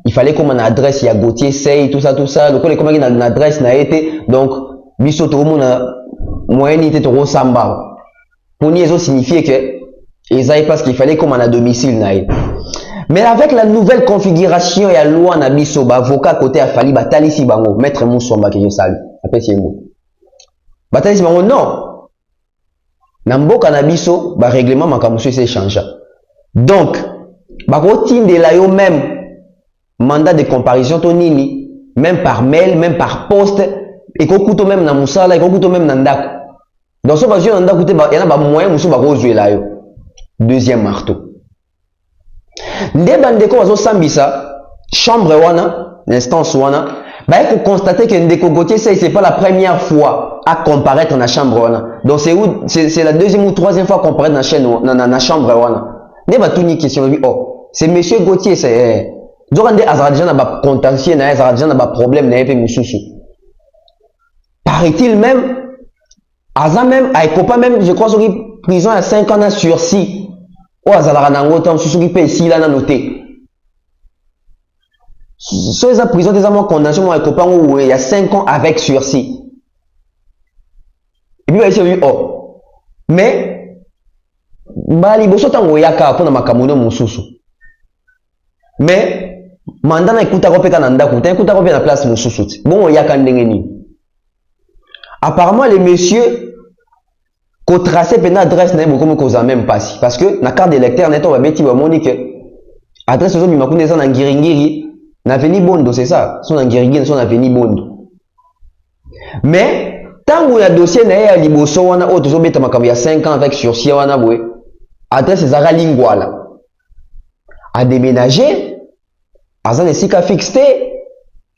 Il fallait comme une adresse ya Gauthier Sey tout ça donc on est comme une adresse na été donc biso to mona moyenité to resamba pour ni eso signifier que ils parce qu'il fallait comme un domicile na été. Mais avec la nouvelle configuration et la loi na biso ba avocat côté a fali batali si bango maître Moussomba que je salue appréciez moi batali si bango non na mboka na biso ba règlement makamuso c'est changé donc ba rotinde la yo même mandat de comparution to nini même par mail même par poste et kokuto même na musala et kokuto même na ndako dans ce bazio na ndako te ba yana ba moyen muso ba kozwe la yo deuxième marteau nde bandeko bazo sambisa chambre wana l'instance wana ba ko constater que ndeko Gauthier c'est pas la première fois à comparaître na chambre wana donc c'est la deuxième ou troisième fois comparaître na chaîne na chambre wana nde ba tuni question bi oh c'est monsieur Gauthier c'est Zorande azara déjà na ba contentieux na azara déjà na ba problème na epe mususu. Paraît-il même aza même aikopa même je crois sur prison à 5 ans na sursis. O azala na ngota mususu ki pe si là na noté. So eza prison des amants condamnation mo aikopa ngo il y a 5 ans avec sursis. Et puis va essayer oh. Mais bali boso tango yaka pona makamuno mususu. Mais mandat na ekuta kopeka na ndako ta ekuta kopeka na place mususu bon yaka ndenge nini apparemment les messieurs ko tracer pena adresse na beaucoup koza même pas parce que na carte d'électeur neto ba beti ba monique adresse zo bima kuna na ngiringiri na veni bondo c'est ça son na ngiringiri son na veni bondo mais tango ya dossier na ya liboso wana o tozo beta makambo ya 5 ans avec sursis wana boy adresse zara lingwala a déménager Azan est si qu'a fixé,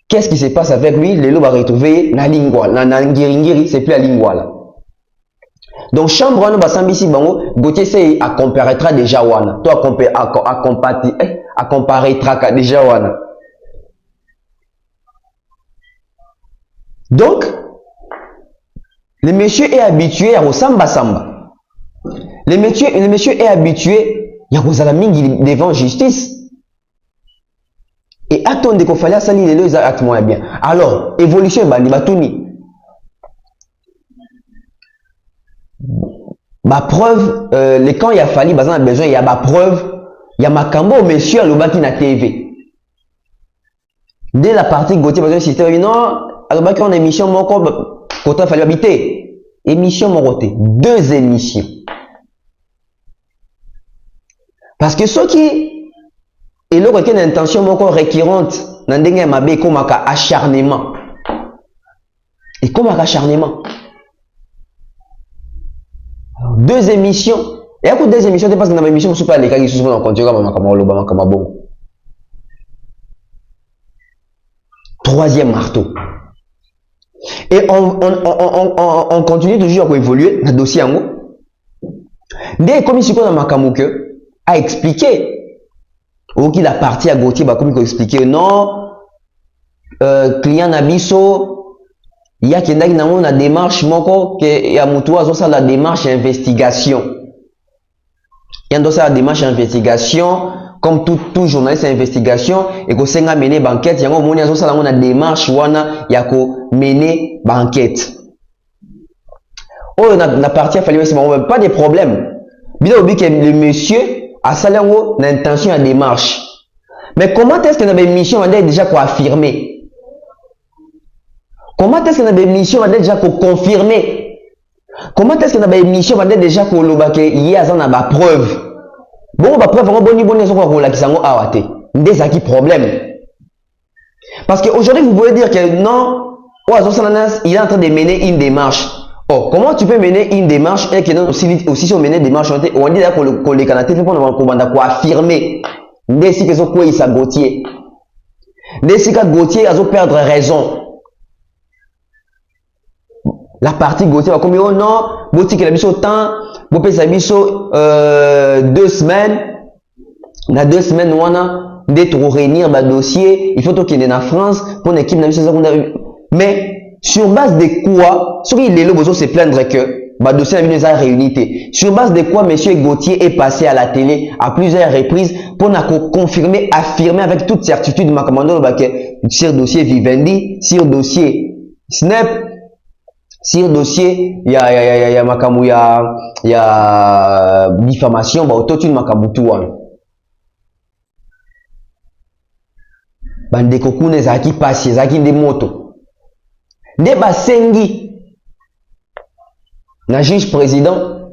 qu'est-ce qui se passe avec lui? Les loups va retrouver la lingua, la ngiri, c'est plus la lingua là. Donc chambre wana basambisi bango, Gauthier c'est à comparaîtra déjà wana. Toi à comparaîtra déjà wana. Donc le monsieur est habitué à samba. Le monsieur est habitué ya kozala mingi devant justice. Et attendez qu'on fallait salir les deux actes moins bien. Alors, évolution bandi batuni. Ma preuve, les camps il a fallu, bazan a besoin, il y a ma preuve, il y a ma cambo monsieur à l'obaki na TV. Dès la partie Gauthier, parce que c'était non, à l'obaki on émission mon corps, quand il fallait habiter. Émission mon côté, 2 émissions. Parce que ceux qui et là, il y a une intention encore récurrente dans le mabé comme un acharnement. Et comme un acharnement. 2 émissions. Et à coup 2 émissions, parce que dans l'émission, je ne suis pas les cas qui sont en continu comme bon. 3e marteau. Et on continue toujours à évoluer dans le dossier en haut. Dès comme il se dans Makamouke a expliqué. Ou qui la partie à Gauthier, bah, comme il a expliqué, non, client Nabiso, il y a qui dans la démarche, moko, que y a moutoua, ça la démarche investigation. Il y a la démarche investigation, comme tout journaliste investigation, et que c'est mené banquette, il y a la démarche, wana, il y a mené banquette. Oh, la partie a fallu, pas de problème. Bien au que le monsieur, à salaire l'intention à démarche. Mais comment est-ce que dans une mission on a déjà quoi affirmer? Comment est-ce que dans une mission on a déjà quoi confirmer? Comment est-ce que dans une mission on a déjà quoi lobake hier ça n'a pas preuve? Bon ba preuve on boni boni ça quoi la qui sango awate. Des acquis problème. Parce que aujourd'hui vous pouvez dire que non, il est en train de mener une démarche. Oh, comment tu peux mener une démarche et que non aussi si on menait une démarche on dit là qu'on les canadiens pour quoi affirmer dès si que ça quoi il s'est Gauthier dès si que Gauthier a perdre raison la partie Gauthier va comme oh non Gauthier qu'il a mis au temps vous pouvez ça mis 2 semaines dans 2 semaines on a d'être réunir le dossier il faut qu'il y ait en France pour une équipe mais sur base de quoi, sur il est besoin de se plaindre que bah dossier n'a pas réunité. Sur base de quoi monsieur Gauthier est passé à la télé à plusieurs reprises pour confirmer, affirmer avec toute certitude ma commandant que sur dossier Vivendi, sur dossier Snap, sur dossier il y a diffamation bah auto une makabutouan. Bande kokune zaki passe zaki des motos. Des basengi na juge président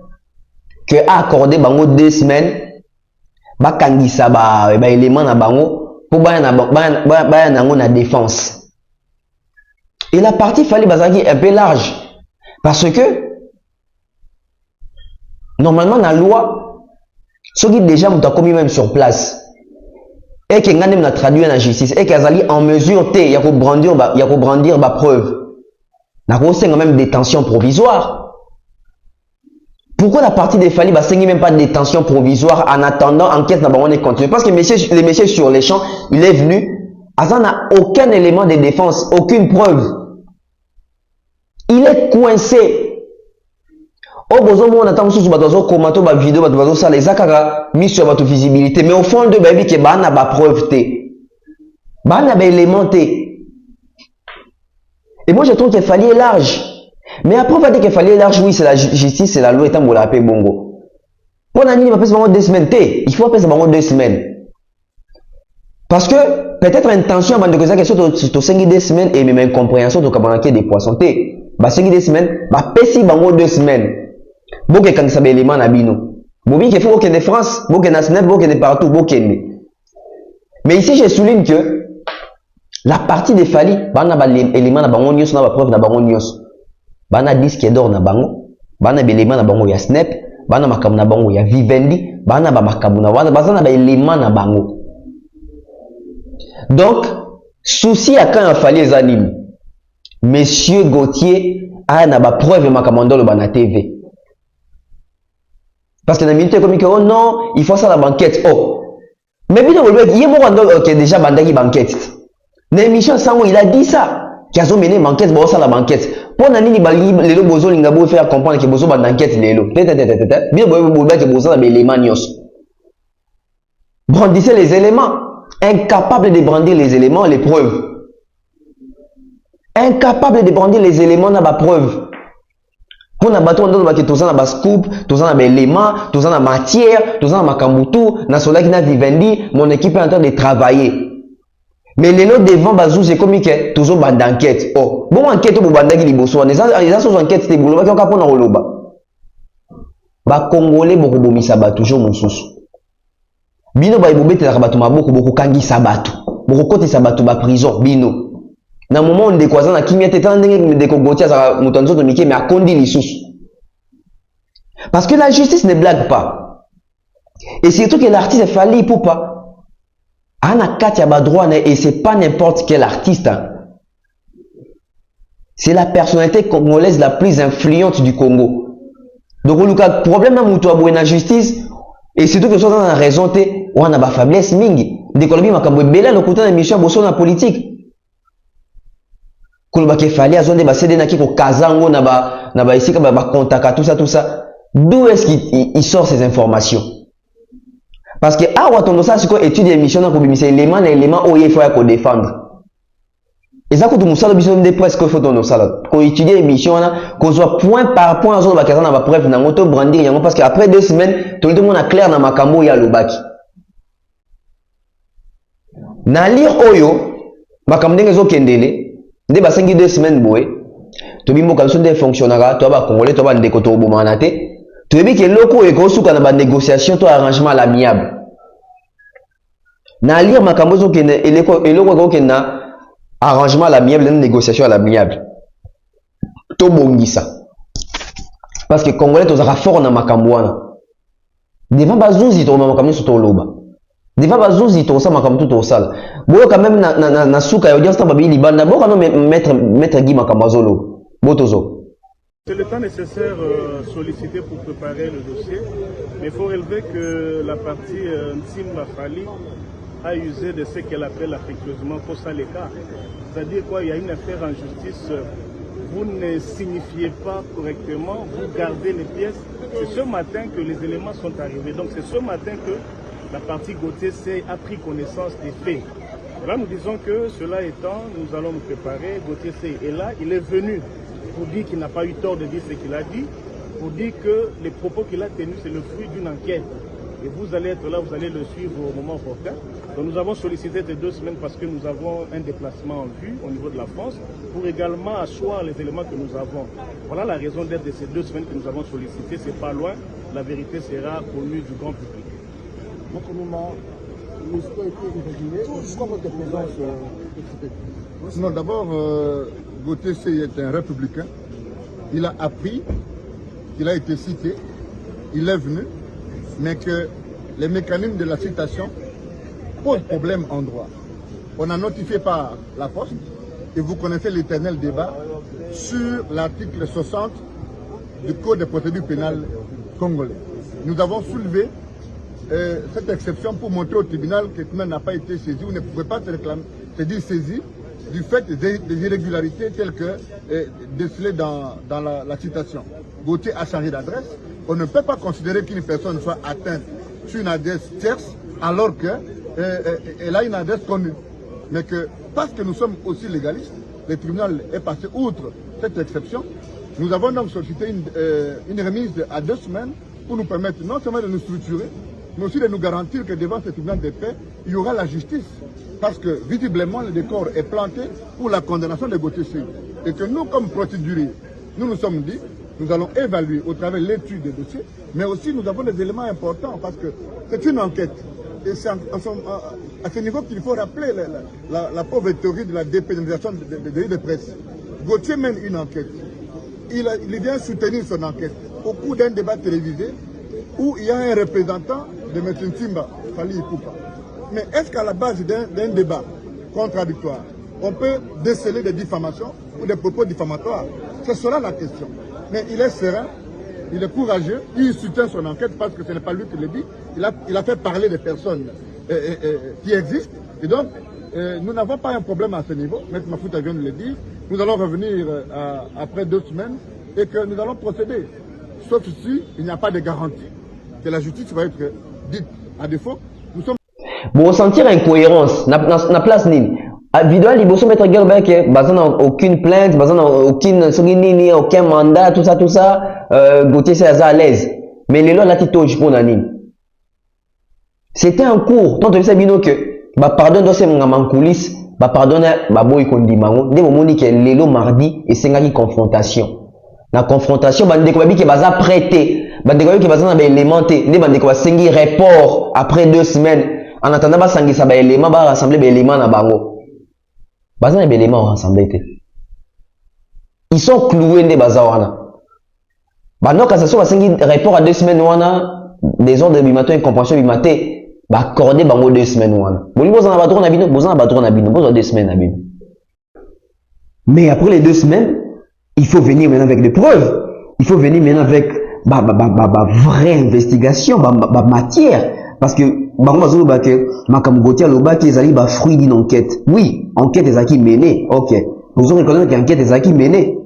que a accordé bango 2 semaines ba kangisa ba élément na bango pour ba na défense et la partie fallait bazaki un peu large parce que normalement la loi ce qui déjà m'a commis même sur place et que ngane na traduire la justice et qu'azali en mesure té ya ko brandir ba preuve. N'a pas même détention provisoire. Pourquoi la partie des Fali bah même pas de détention provisoire en attendant enquête n'a pas continue? Parce que les messieurs sur les champs, il est venu, Azan n'a aucun élément de défense, aucune preuve. Il est coincé. Au besoin on attend sous bateau commento ba vidéo bateau ça les akara mis sur votre visibilité mais au fond de baby que ba na ba preuve té. Ba na ba élément té. Et moi je trouve qu'il fallait large. Mais après on va dire qu'il fallait large, oui c'est la justice, c'est la loi, et tant qu'on l'a appelé bongo. Pour l'année il va passer 2 semaines, il faut passer 2 semaines. Parce que peut-être intention avant de causer quelque chose to 5 2 semaines et même incompréhension de cabanquer des poissons té. Ba 5 2 semaines, ba pesi bango 2 semaines. Bon que quand ça élément na bino. Bon bien qu'il faut que de France, bon que na snap, bon que de partout, bon que. Mais ici je souligne que la partie des Fali, bana ba élément na bango nyos na ba preuve na bango nyos. Bana disque d'or na bango, bana élément na bango ya Snap, bana makamu na bango ya Vivendi, bana ba makamu na wana, bana ba élément na bango. Donc, souci à quand il fallait les animes. Monsieur Gauthier a na ba preuve makamando le bana TV. Parce que dans minute comme oh non, il faut ça la banquette. Oh. Mais bien il y a mon OK déjà bandaki banquette. L'émission Sango, il a dit ça. Qui a mené banquette, bon ça la banquette. Pour nani bali lelo bozo lingabo faire comprendre que bozo ba banquette lelo. Bien bozo que bozo la élément nyos. brandissait les éléments. Incapable de brandir les éléments, les preuves. Incapable de brandir les éléments dans la preuve. Pour na bateau on doit tous na scoop, tous na éléments, tous na matière, tous na makambutu, na sola qui na vivendi, mon équipe est en train de travailler. Mais les lots devant bazou c'est comme que toujours bande d'enquête. Oh, bon enquête pour bande qui liboso, les autres enquêtes c'est boulot qui on capona oloba. Ba congolais beaucoup bomisa ba toujours mususu. Bino ba ibobete la bato maboko beaucoup kangi sabatu. Beaucoup côté sabatu ba prison bino. Na moment on décoisant na kimia tetan ndenge de kogotia za mutanzo de mike mais a kondi lisusu. Parce que la justice ne blague pas. Et surtout que l'artiste Fally Ipupa Ana Katia Badrouane, et c'est pas n'importe quel artiste. Hein. C'est la personnalité congolaise la plus influente du Congo. Donc, le problème dans la justice, et surtout que ce soit dans la raison, on a une faiblesse mingi. Des Colombiens, on a belle le côté de mission dans la politique. Kolobake Fally a zonde basé na kiko kazango na ba ici ba contacta tout ça. D'où est-ce qu'il sort ces informations? Parce que ah ouais ça c'est quoi étude émission dans commission élément où il faut défendre. Et ça quand nous ça besoin de presse qu'il faut dans ça qu'on étudier émission là qu'on soit point par point zone ba kazana ba preuve na moto brandir yango parce que après 2 semaines tout le monde a clair na makambo ya lobaki. Na lire oyo makambo ngezo kendele nde basengi 2 semaines boy to bimbo kalso de fonctionnera to ba congolais to ba ndeko to bomana te. Tu veux que loko et kosuka na ba négociation to arrangement à l'amiable. Na lire makambozo ke eloko ko ke na arrangement à l'amiable na négociation à l'amiable. To bongisa. Parce que congolais to zaka fort na makambo wana. Devant bazuzi to makambo so to loba. Devant bazuzi to sa makambo to sala. Boyo quand même na suka ya audience ba bi libanda bo kana mettre Guy makambo zolo. Botozo. C'est le temps nécessaire sollicité pour préparer le dossier, mais il faut relever que la partie Ntimba Fally a usé de ce qu'elle appelle affectueusement Kosaleka. C'est-à-dire quoi, il y a une affaire en justice, vous ne signifiez pas correctement, vous gardez les pièces. C'est ce matin que les éléments sont arrivés. Donc c'est ce matin que la partie Gauthier a pris connaissance des faits. Là nous disons que cela étant, nous allons nous préparer. Gauthier est là, il est venu pour dire qu'il n'a pas eu tort de dire ce qu'il a dit, pour dire que les propos qu'il a tenus, c'est le fruit d'une enquête. Et vous allez être là, vous allez le suivre au moment opportun. Donc nous avons sollicité ces 2 semaines parce que nous avons un déplacement en vue au niveau de la France pour également asseoir les éléments que nous avons. Voilà la raison d'être de ces 2 semaines que nous avons sollicité. C'est pas loin, la vérité sera connue du grand public. Non, d'abord, Gauthier est un républicain. Il a appris qu'il a été cité, il est venu, mais que les mécanismes de la citation posent problème en droit. On a notifié par la poste, et vous connaissez l'éternel débat sur l'article 60 du Code de procédure pénale congolais. Nous avons soulevé cette exception pour montrer au tribunal que le tribunal n'a pas été saisi, ou ne pouvait pas se dire saisi du fait des irrégularités telles que décelées dans la citation. Gauthier a changé d'adresse. On ne peut pas considérer qu'une personne soit atteinte sur une adresse tierce alors qu'elle a une adresse connue. Mais que parce que nous sommes aussi légalistes, le tribunal est passé outre cette exception. Nous avons donc sollicité une remise à 2 semaines pour nous permettre non seulement de nous structurer, mais aussi de nous garantir que devant ce tribunal de paix, il y aura la justice. Parce que visiblement, le décor est planté pour la condamnation de Gauthier. Et que nous, comme procéduriers, nous nous sommes dit, nous allons évaluer au travers de l'étude des dossiers, mais aussi nous avons des éléments importants parce que c'est une enquête. Et c'est à ce niveau qu'il faut rappeler la pauvre théorie de la dépénalisation des délits de presse. Gauthier mène une enquête. Il vient soutenir son enquête au cours d'un débat télévisé où il y a un représentant de M. Ntimba Fally Ipupa. Mais est-ce qu'à la base d'un débat contradictoire, on peut déceler des diffamations ou des propos diffamatoires? Ce sera la question. Mais il est serein, il est courageux, il soutient son enquête parce que ce n'est pas lui qui le dit. Il a fait parler des personnes qui existent. Et donc, nous n'avons pas un problème à ce niveau. M. Mafouta vient de le dire. Nous allons revenir après 2 semaines et que nous allons procéder. Sauf si il n'y a pas de garantie que la justice va être dite. À défaut, nous sommes... Bon, ressentir incohérence, na place nini. Vidéo liboso mettre gueule que bazan aucune plainte, bazan aucun mandat, tout ça Gauthier c'est à l'aise. Mais les lois là tito je pour nani. C'était un cours, tant que ça bino que ba pardon doit se en coulisses, ba pardonne ba boy kondimango, de momoni que lelo mardi et sengaki confrontation. La confrontation bande ko babi que baza prêté, bande ko que baza na élémenté, ne bande ko sengi report après 2 semaines. En attendant ba sangi sa ba élément ba rassembler ba élément na bango. Baza na élément rassemblé te. Ils sont cloués de baza wana. Ba non cassation ba sengi report à 2 semaines wana, des ordres du matin incompréhension du matin. Ba accorder bango 2 semaines wana. Boli boza na ba droit na bino, boza na ba droit na bino, boza 2 semaines na bino. Mais après les 2 semaines, il faut venir maintenant avec des preuves. Il faut venir maintenant avec vraie investigation, matière. Parce que Makamou Gauthier Loba qui est fruit d'une enquête. Oui, enquête est qui menée. Ok. Vous reconnaissez qu'enquête est qui menée.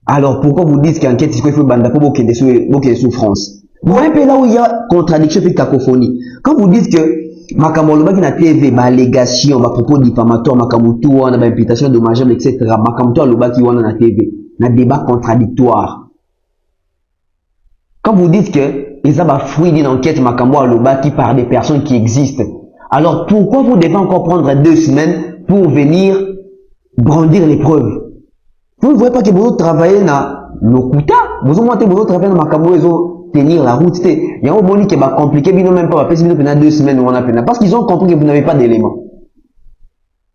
Alors pourquoi vous dites qu'enquête il faut banda pour qu'il y ait souffrance? Vous voyez un peu là où il y a contradiction et cacophonie. Quand vous dites que Makamou Loba qui n'a TV, allégation, propos diffamatoire, Makamou Toua, imputation dommageable, etc. Makamou Loba qui est na TV, na débat contradictoire. Quand vous dites que ils ont fruit d'une enquête Makambo Aloba qui par des personnes qui existent, alors pourquoi vous devez encore prendre 2 semaines pour venir brandir les preuves? Vous ne voyez pas que vous travaillez dans l'Okuta, vous travaillez dans Makambo, ils ont tenir la route. Il y a un bon qui va compliquer, mais non même pas, pendant 2 semaines ou on a peine. Parce qu'ils ont compris que vous n'avez pas d'éléments.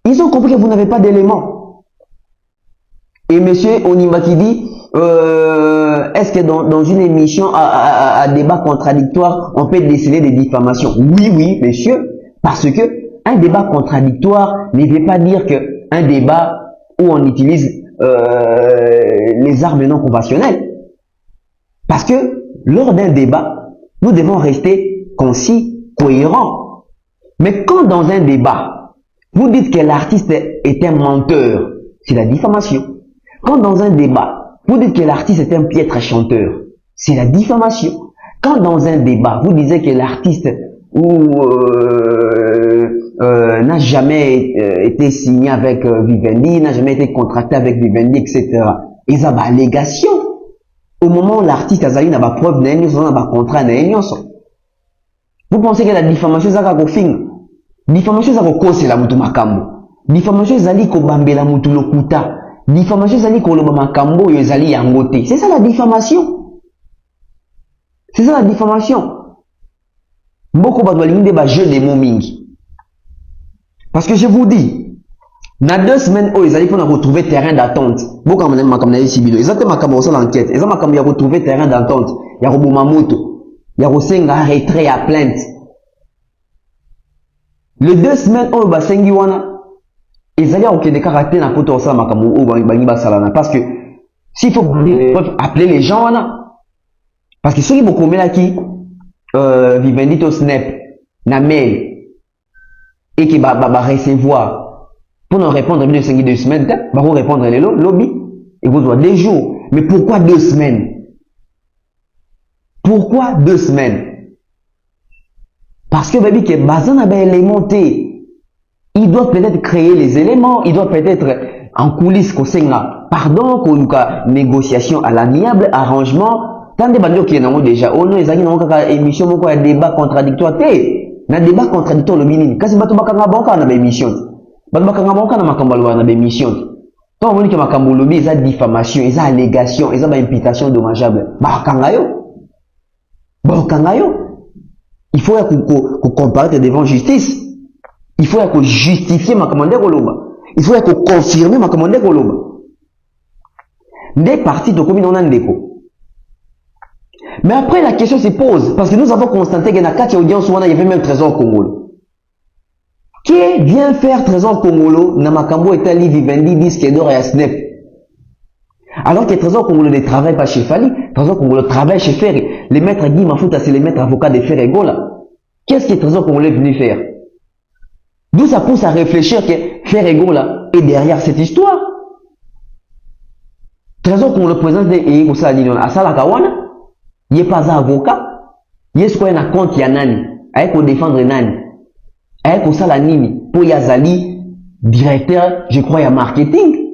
Ils ont compris que vous n'avez pas d'éléments. Et monsieur Onimba qui dit, est-ce que dans une émission à débat contradictoire, on peut déceler des diffamations? Oui, monsieur, parce que un débat contradictoire ne veut pas dire que un débat où on utilise les armes non conventionnelles. Parce que lors d'un débat, nous devons rester concis, cohérents. Mais quand dans un débat, vous dites que l'artiste est un menteur, c'est la diffamation. Quand dans un débat, vous dites que l'artiste est un piètre chanteur, c'est la diffamation. Quand dans un débat, vous disiez que l'artiste n'a jamais été signé avec Vivendi, n'a jamais été contracté avec Vivendi, etc. Et ça va allégation. Au moment où l'artiste a eu la preuve d'un contrat, vous pensez que la diffamation c'est un fin? Diffamation c'est un cause la mutu makambo. Diffamation c'est un kobambe la mutu lokuta. Diffamation c'est un koloba makambo yo zali yangote. C'est ça la diffamation. C'est ça la diffamation. Beaucoup de ba jeu des mots mingi. Parce que je vous dis, dans 2 semaines, ils allaient pour retrouver terrain d'attente. Beaucoup comme ils ont fait l'enquête. Ils ont retrouvé terrain d'attente. Il y a Robomamoto. Il y a Rosenga retrait à plainte. Les 2 semaines, ils allaient au des caractères dans le ça parce que s'il faut appeler les gens, parce que ceux qui vont là qui Vivendi au snap, na mail, et qui va recevoir. Pour nous répondre à 2 semaines, va vous répondre les lobby, et vous doit 2 jours. Mais pourquoi 2 semaines? Pourquoi 2 semaines? Parce que baby que bazan a élémenté, il doit peut-être créer les éléments, il doit peut-être en coulisses qu'on s'enga, pardon, qu'on négociation à l'amiable, arrangement, tant de bandes qui sont déjà, oh non, ils ont une émission, un débat contradictoire, un débat contradictoire le minimum. Quand c'est bateau bakanga banka na émission. Bakanga banka na makambalwa na émission. Quand on dit que makambo lobby, ils ont diffamation, ils ont allégation, ils ont imputation dommageable. Bakanga yo. Il faut qu'on compare devant justice. Il faut qu'on justifie ma commande Koloba. Il faut qu'on confirme ma commande Koloba. Des partis de commune on a un déco. Mais après la question se pose, parce que nous avons constaté que dans 4 audiences, il y avait même Trésor Congolo. Qui vient faire Trésor Congolo, Namakambo et Ali Vivendi disque d'or et Snap. Alors que Trésor Congolo ne travaille pas chez Fali, Trésor Congolo travaille chez Ferry. Les maîtres Guy Mafouta, c'est les maîtres avocats de Ferry Gola. Qu'est-ce que Trésor Congolo est venu faire? D'où ça pousse à réfléchir que Ferry Gola est derrière cette histoire. Trésor Congolo présente des Egosa Nino à Salakawana. Il n'est pas un avocat. Il est ce qu'on a compte, il y a nani. Avec pour défendre nani. Aye ko sala nini po yazali directeur, je crois ya marketing.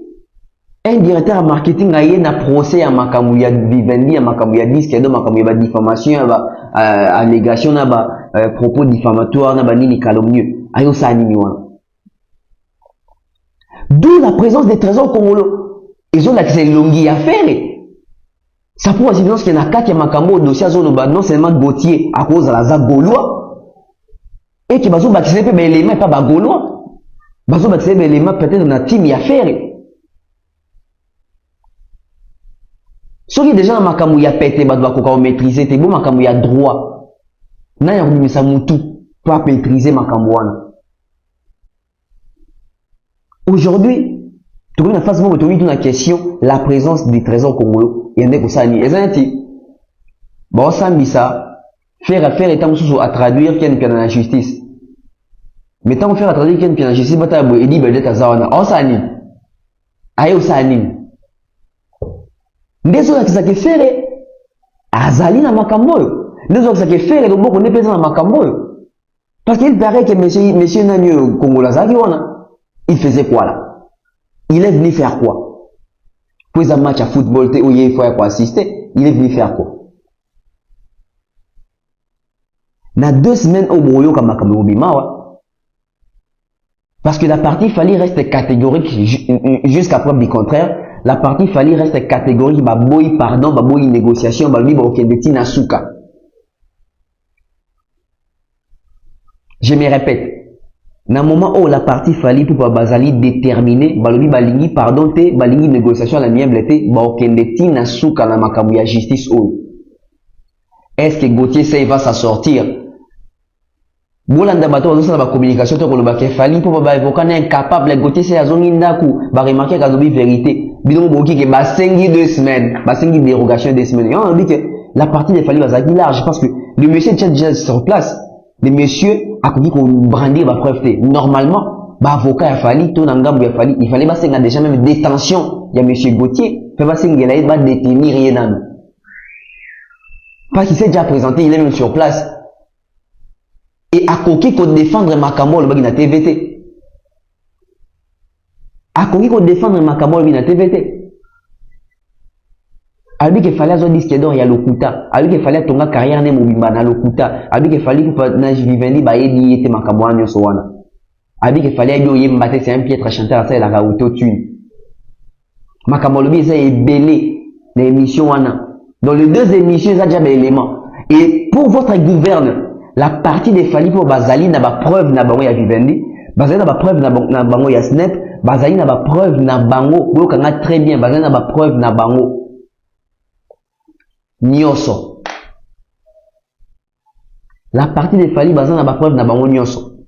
Un directeur en marketing a eu un procès à makamou ya Vivendi, à makamou ya disque, à makamou ya diffamation, à allégation, à propos diffamatoire, à nini calomnieux. Ayo sa nini wana. D'où la présence des trésors congolais. Ils ont l'accès longi à faire. Ça pour évidence qu'il y en a quatre qui makamou au dossier non seulement Gauthier à cause de la ZAC gaulois et qui bazo baptisé peu élément pas gaulois. Bazo baptisé élément peut-être dans team y a faire. Soki déjà na makamou ya pété ba doit maîtriser te bon makamou ya droit na ya kumisa mutu pas maîtriser makamou wana. Aujourd'hui tout le monde face moi toute une question la présence des trésors congolais il y en a que ça ni ezanti bon sambisa faire étant sous à traduire qui est dans la justice mais tant faire à traduire qui est dans la justice bata bo edi belde tazawana o sani ayo sani ndezo yakisake fere azali na makambo ndezo yakisake fere donc on est présent na makambo parce qu'il paraît que monsieur Nanyo Congolais zaki wana il faisait quoi là? Il est venu faire quoi? Pour un match à football où il faut assister, il est venu faire quoi? Na 2 semaines au Broyo comme Makamoubimawa parce que la partie fallait rester catégorique jusqu'à preuve du contraire. La partie fallait rester catégorique, baboy pardon, baboy négociation, baboy okendeti nasuka. Je me répète, dans le moment où la partie fallait pour bazali déterminer, balobi balingi pardon te, balingi négociation la mienne blete, okendeti nasuka la makamuya justice ou. Est-ce que Gauthier Seye va s'en sortir? Bolanda bato dans la communication to koloba ke fali pour ba évoquer incapable Gauthier Seye azongi ndaku ba remarquer kazobi vérité. Bidon boki ke basengi 2 semaines, basengi dérogation 2 semaines. Et on dit que la partie des fali bazaki large parce que le monsieur est déjà sur place. Le monsieur a connu qu'on brandir ba preuve. Normalement, ba avocat a fali, tout nangambu a fali, il fallait basenga déjà même détention. Il y a monsieur Gauthier, fait basenga là il va détenir rien dans. Parce qu'il s'est déjà présenté, il est même sur place. Et à coquille qu'on défendre Makambo le bagina TVT. A coquille qu'on défendre Makambo le bagina TVT. Albi qu'il fallait avoir disque d'or il y a l'okuta. Albi qu'il fallait tonga carrière ne mobimba na l'okuta. Albi qu'il fallait pour na Vivendi ba yedi yete Makambo anyo sowana. Albi qu'il fallait yo yembate c'est un piètre chanteur à ça la auto tune. Makambo le bi ça est belé l'émission wana. Dans les 2 émissions ça déjà des éléments. Et pour votre gouverne la partie des fali pour bazali na ba preuve na bango ya Vivendi, bazali na ba preuve na bango ya Snap, bazali na ba preuve na bango, bo kanga très bien, bazali na ba preuve na bango. Nyoso. La partie des fali bazali na ba preuve na bango nyoso.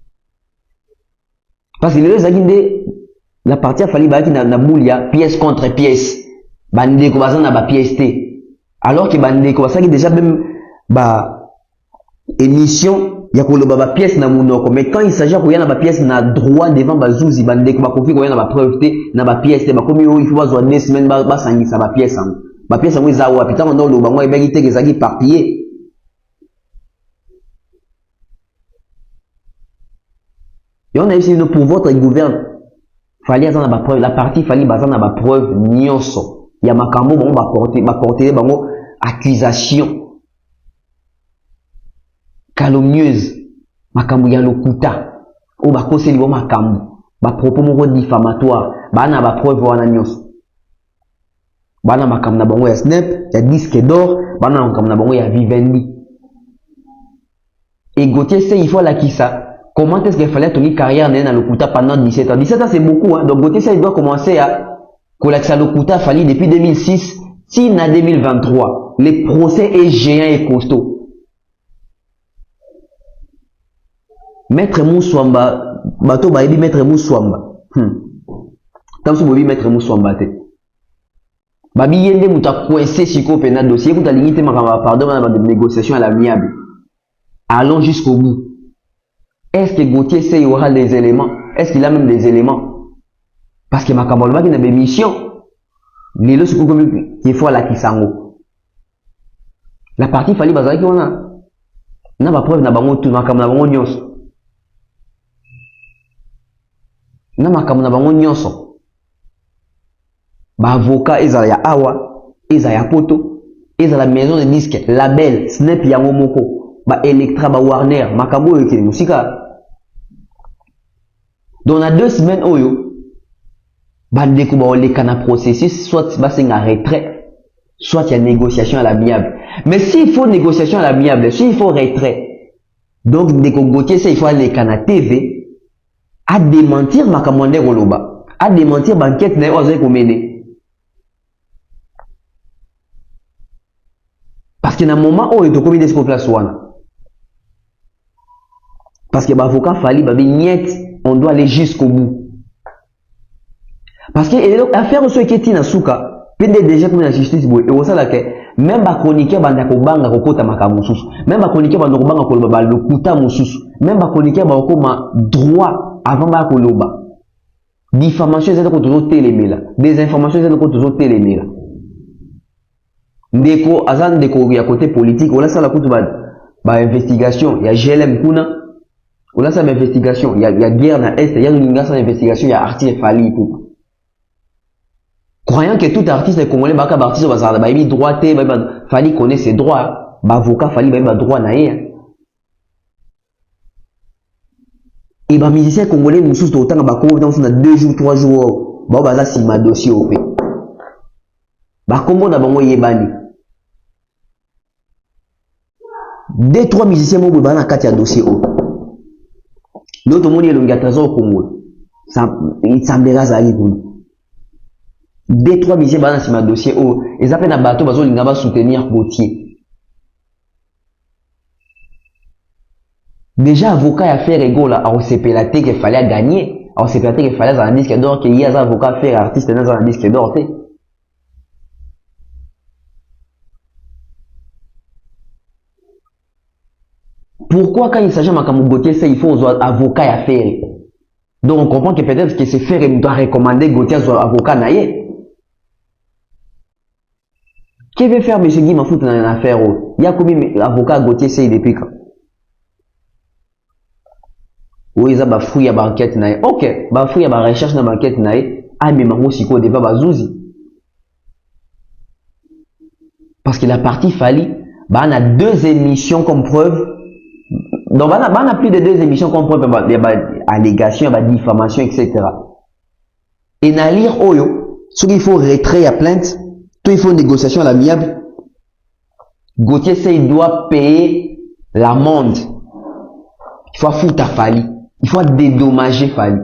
Parce que les agindé la partie a fali bazali na boulia pièce contre pièce. Bande ko bazali na ba pièce T. Alors que bande ko bazali déjà même ba émission ya koloba ba pièce na munoko mais quand il s'agit ko yana ba pièce na droit devant bazouzi bande ko ba konfi ko yana ba preuve te na ba pièce te ba komi il faut bazo 2 semaines ba sangisa ba pièce en ba pièce ngo za wa pitanga ndo lo bango ebeki te kezaki papier et on a essayé pour votre gouverne fallait azana ba preuve la partie fallait bazana ba preuve nyonso ya makambo bango ba porter bango accusation calomnieuse makambo ya lokuta o ba koseli bo makambo ba propos moko diffamatoire bana ba preuve wana nyonso bana makambo na bango ya Snap ya disque d'or bana makambo na bango ya Vivendi et Gauthier Seye il faut la kisa comment est-ce qu'il fallait tenir carrière dans lokuta pendant 17 ans 17 ans c'est beaucoup hein donc Gauthier Seye doit commencer à collecter lokuta fali depuis 2006 si na 2023 les procès est géant et costaud. Maître Moussouamba, bateau baïbi Maître Moussouamba. Tant que vous Maître Moussouamba te. Babi yende mouta coincé siko pena dossier, vous t'as limité ma pardon de négociation à l'amiable. Allons jusqu'au bout. Est-ce que Gauthier Seye aura des éléments? Est-ce qu'il a même des éléments? Parce que ma camarade qui n'a pas mission. Les deux secours comme il faut à la kisango. La partie fallait baser qui on a. N'a pas preuve n'a pas tout ma camarade nyos. na makambo na bango nyonso ba avocat ezala ya awa ezala ya poto ezala maison de disque label snap yango moko ba Electra ba Warner makambo oyo ke musika. Donc na 2 semaines oyo bandeko ba oleka na processus soit basenga retrait soit il y a négociation à l'amiable. Mais s'il faut négociation à l'amiable, s'il faut retrait, donc ndeko Gauthier ça il faut aller na TV à démentir makamande Roloba, à démentir banquette na ozo ko mener. Parce que na moment où il est commis des place wana. Parce que l'avocat fallait on doit aller jusqu'au bout. Parce que l'affaire aussi qui est souka, peut-être déjà comme la justice et ça là que même ba chroniqueur banda ko banga ko kota makamususu, même ba chroniqueur banda ko banga ko loba le kuta mususu, même ba chroniqueur ba ko ma droit avant ba ko loba. Diffamation c'est ko toujours télémela, des informations c'est ko toujours télémela. Ndeko azan ndeko ya côté politique, on a ça la kutu ba investigation, il y a GLM kuna. On a ça d'investigation, il y a guerre dans l'Est, il y a une investigation, il y a artiste Fali tout. Croyant que tout artiste congolais, baka artiste bazar, ba ibi droit té, ba Fali connaît ses droits, ba avocat Fali ba droit na ye. Et ba musicien congolais mususu to tanga ba ko dans 2 jours 3 jours, ba baza si ma dossier au fait. Ba kombo na bango yebani. 2-3 musiciens mo ba na kati ya dossier au. L'autre monde est le trésor au Congo. Il semblera ça aller. 2-3 musiciens dans ce dossier. Oh, ils appellent un bateau, ils vont soutenir Gauthier. Déjà, avocat à faire égaux là, on s'est pélaté qu'il fallait gagner. On s'est pélaté qu'il fallait un disque d'or, qu'il y a un avocat à faire artiste dans un disque d'or. Pourquoi quand il s'agit de Gauthier, il faut un avocat à faire? Donc on comprend que peut-être que c'est faire, il doit recommander Gauthier soit avocat naïe. Qui veut faire M. Guy Mafout dans une affaire? Il y a combien d'avocats Gauthier c'est depuis quand? Oui, ils ont fouillé à la banquette naïe. Ok, bah fouillé à la recherche dans la banquette naïe. Ah mais Mango Siko débat bazouzi. Parce que la partie Fali, bah on a 2 émissions comme preuve. Donc, on a plus de 2 émissions comme preuve, allégations, diffamation, etc. Et na lire oyo, ce qu'il faut retrait à plainte, tout il faut négociation à l'amiable. Gauthier, c'est il doit payer l'amende. Il faut foutre à Fali. Il faut dédommager Fali.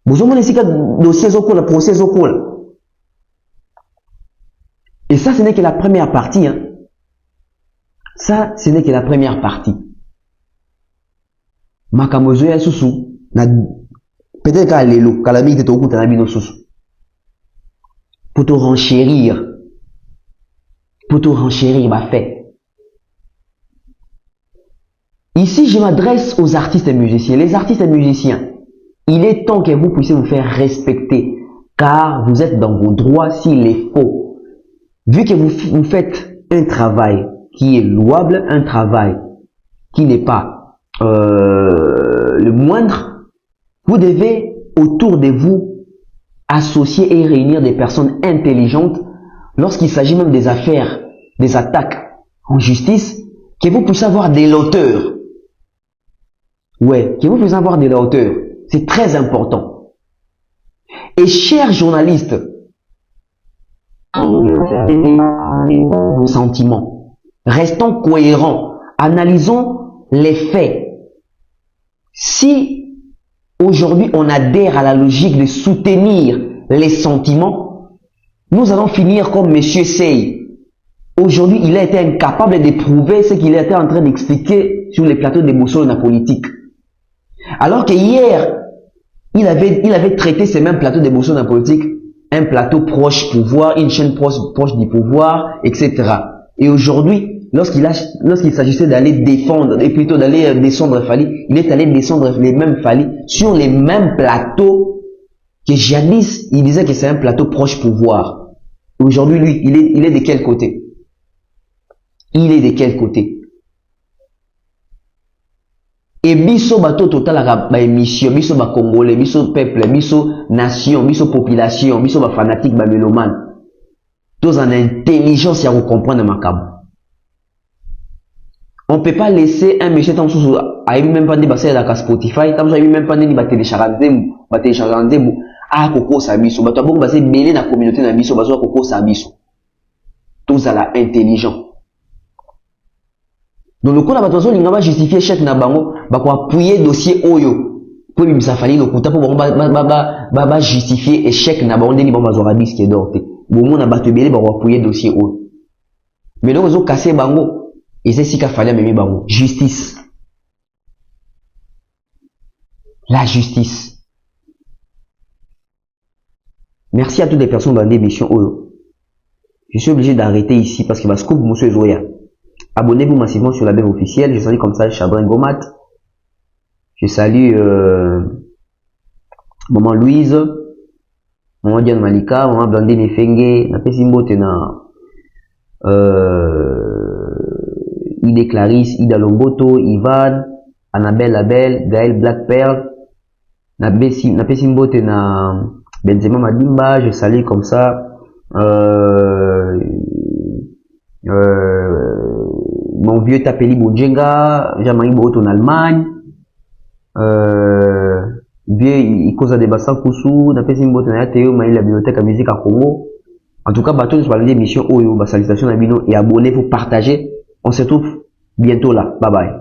Vous avez ici le dossier au le procès au col. Et ça, ce n'est que la première partie, hein. Ça, ce n'est que la première partie. Makamozo ya susu, peut-être qu'à l'élo, qu'à la vie de ton coup, t'as mis nos susu. Pour te renchérir, bah fait. Ici, je m'adresse aux artistes et musiciens. Les artistes et musiciens, il est temps que vous puissiez vous faire respecter, car vous êtes dans vos droits s'il est faux. Vu que vous faites un travail qui est louable, un travail qui n'est pas le moindre, vous devez autour de vous associer et réunir des personnes intelligentes lorsqu'il s'agit même des affaires, des attaques en justice, que vous puissiez avoir de l'auteur. Ouais, que vous puissiez avoir de l'auteur. C'est très important. Et chers journalistes, vos sentiments. Restons cohérents. Analysons les faits. Si aujourd'hui on adhère à la logique de soutenir les sentiments, nous allons finir comme Monsieur Sey. Aujourd'hui, il a été incapable de prouver ce qu'il était en train d'expliquer sur les plateaux de Bosso de la politique. Alors que hier, il avait traité ces mêmes plateaux de Bosso de la politique, un plateau proche pouvoir, une chaîne proche du pouvoir, etc. Et aujourd'hui, lorsqu'il s'agissait d'aller défendre, et plutôt d'aller descendre Fali, il est allé descendre les mêmes Fali sur les mêmes plateaux que jadis, il disait que c'est un plateau proche pouvoir. Aujourd'hui, lui, il est de quel côté? Il est de quel côté? et biso bato total ba émission biso ba congolais biso peuple biso nation biso population biso ba fanatique ba mélomane tous en intelligence à comprendre makambo. On peut pas laisser un monsieur tant sous a même pas débattre la Spotify tant même pas ni ba télécharger a koko sa biso bato bon basé belé na communauté na biso bazo koko sa biso tous à la intelligent. Donc le coup la bato linga ba justifier chèque na bango ba ko appuyer dossier oyo pour bimisa fali le kuta pour bango ba justifier échec na bango ndeni ba bazo rabis qui est dorté bon na bato belé ba ko appuyer dossier oyo mais donc ils casser bango et c'est si qu'a fallu même bango justice, la justice. Merci à toutes les personnes dans l'émission Oyo. Je suis obligé d'arrêter ici parce que ma scoop monsieur Zoya. Abonnez-vous massivement sur la BEV officielle. Je salue comme ça Chabrin Gomat. Je salue Maman Louise, Maman Diane Malika, Maman Blandine Fenge, na Pesimbo Tena Ide Clarisse, Ida Lomboto, Ivan, Annabelle Labelle, Gaël Black Pearl, na Pesimbo Tena Benzema Madimba, je salue comme ça mon vieux Tapeli Boudjenga, Jean-Marie Bout en Allemagne, vieux Ikoza de Bassan Koussou, na Pesimbo Tena Théo, la bibliothèque à musique à Congo. En tout cas, bateau sur l'émission Oyo, salutations à Bino et abonnez-vous, partagez. On se retrouve bientôt là. Bye bye.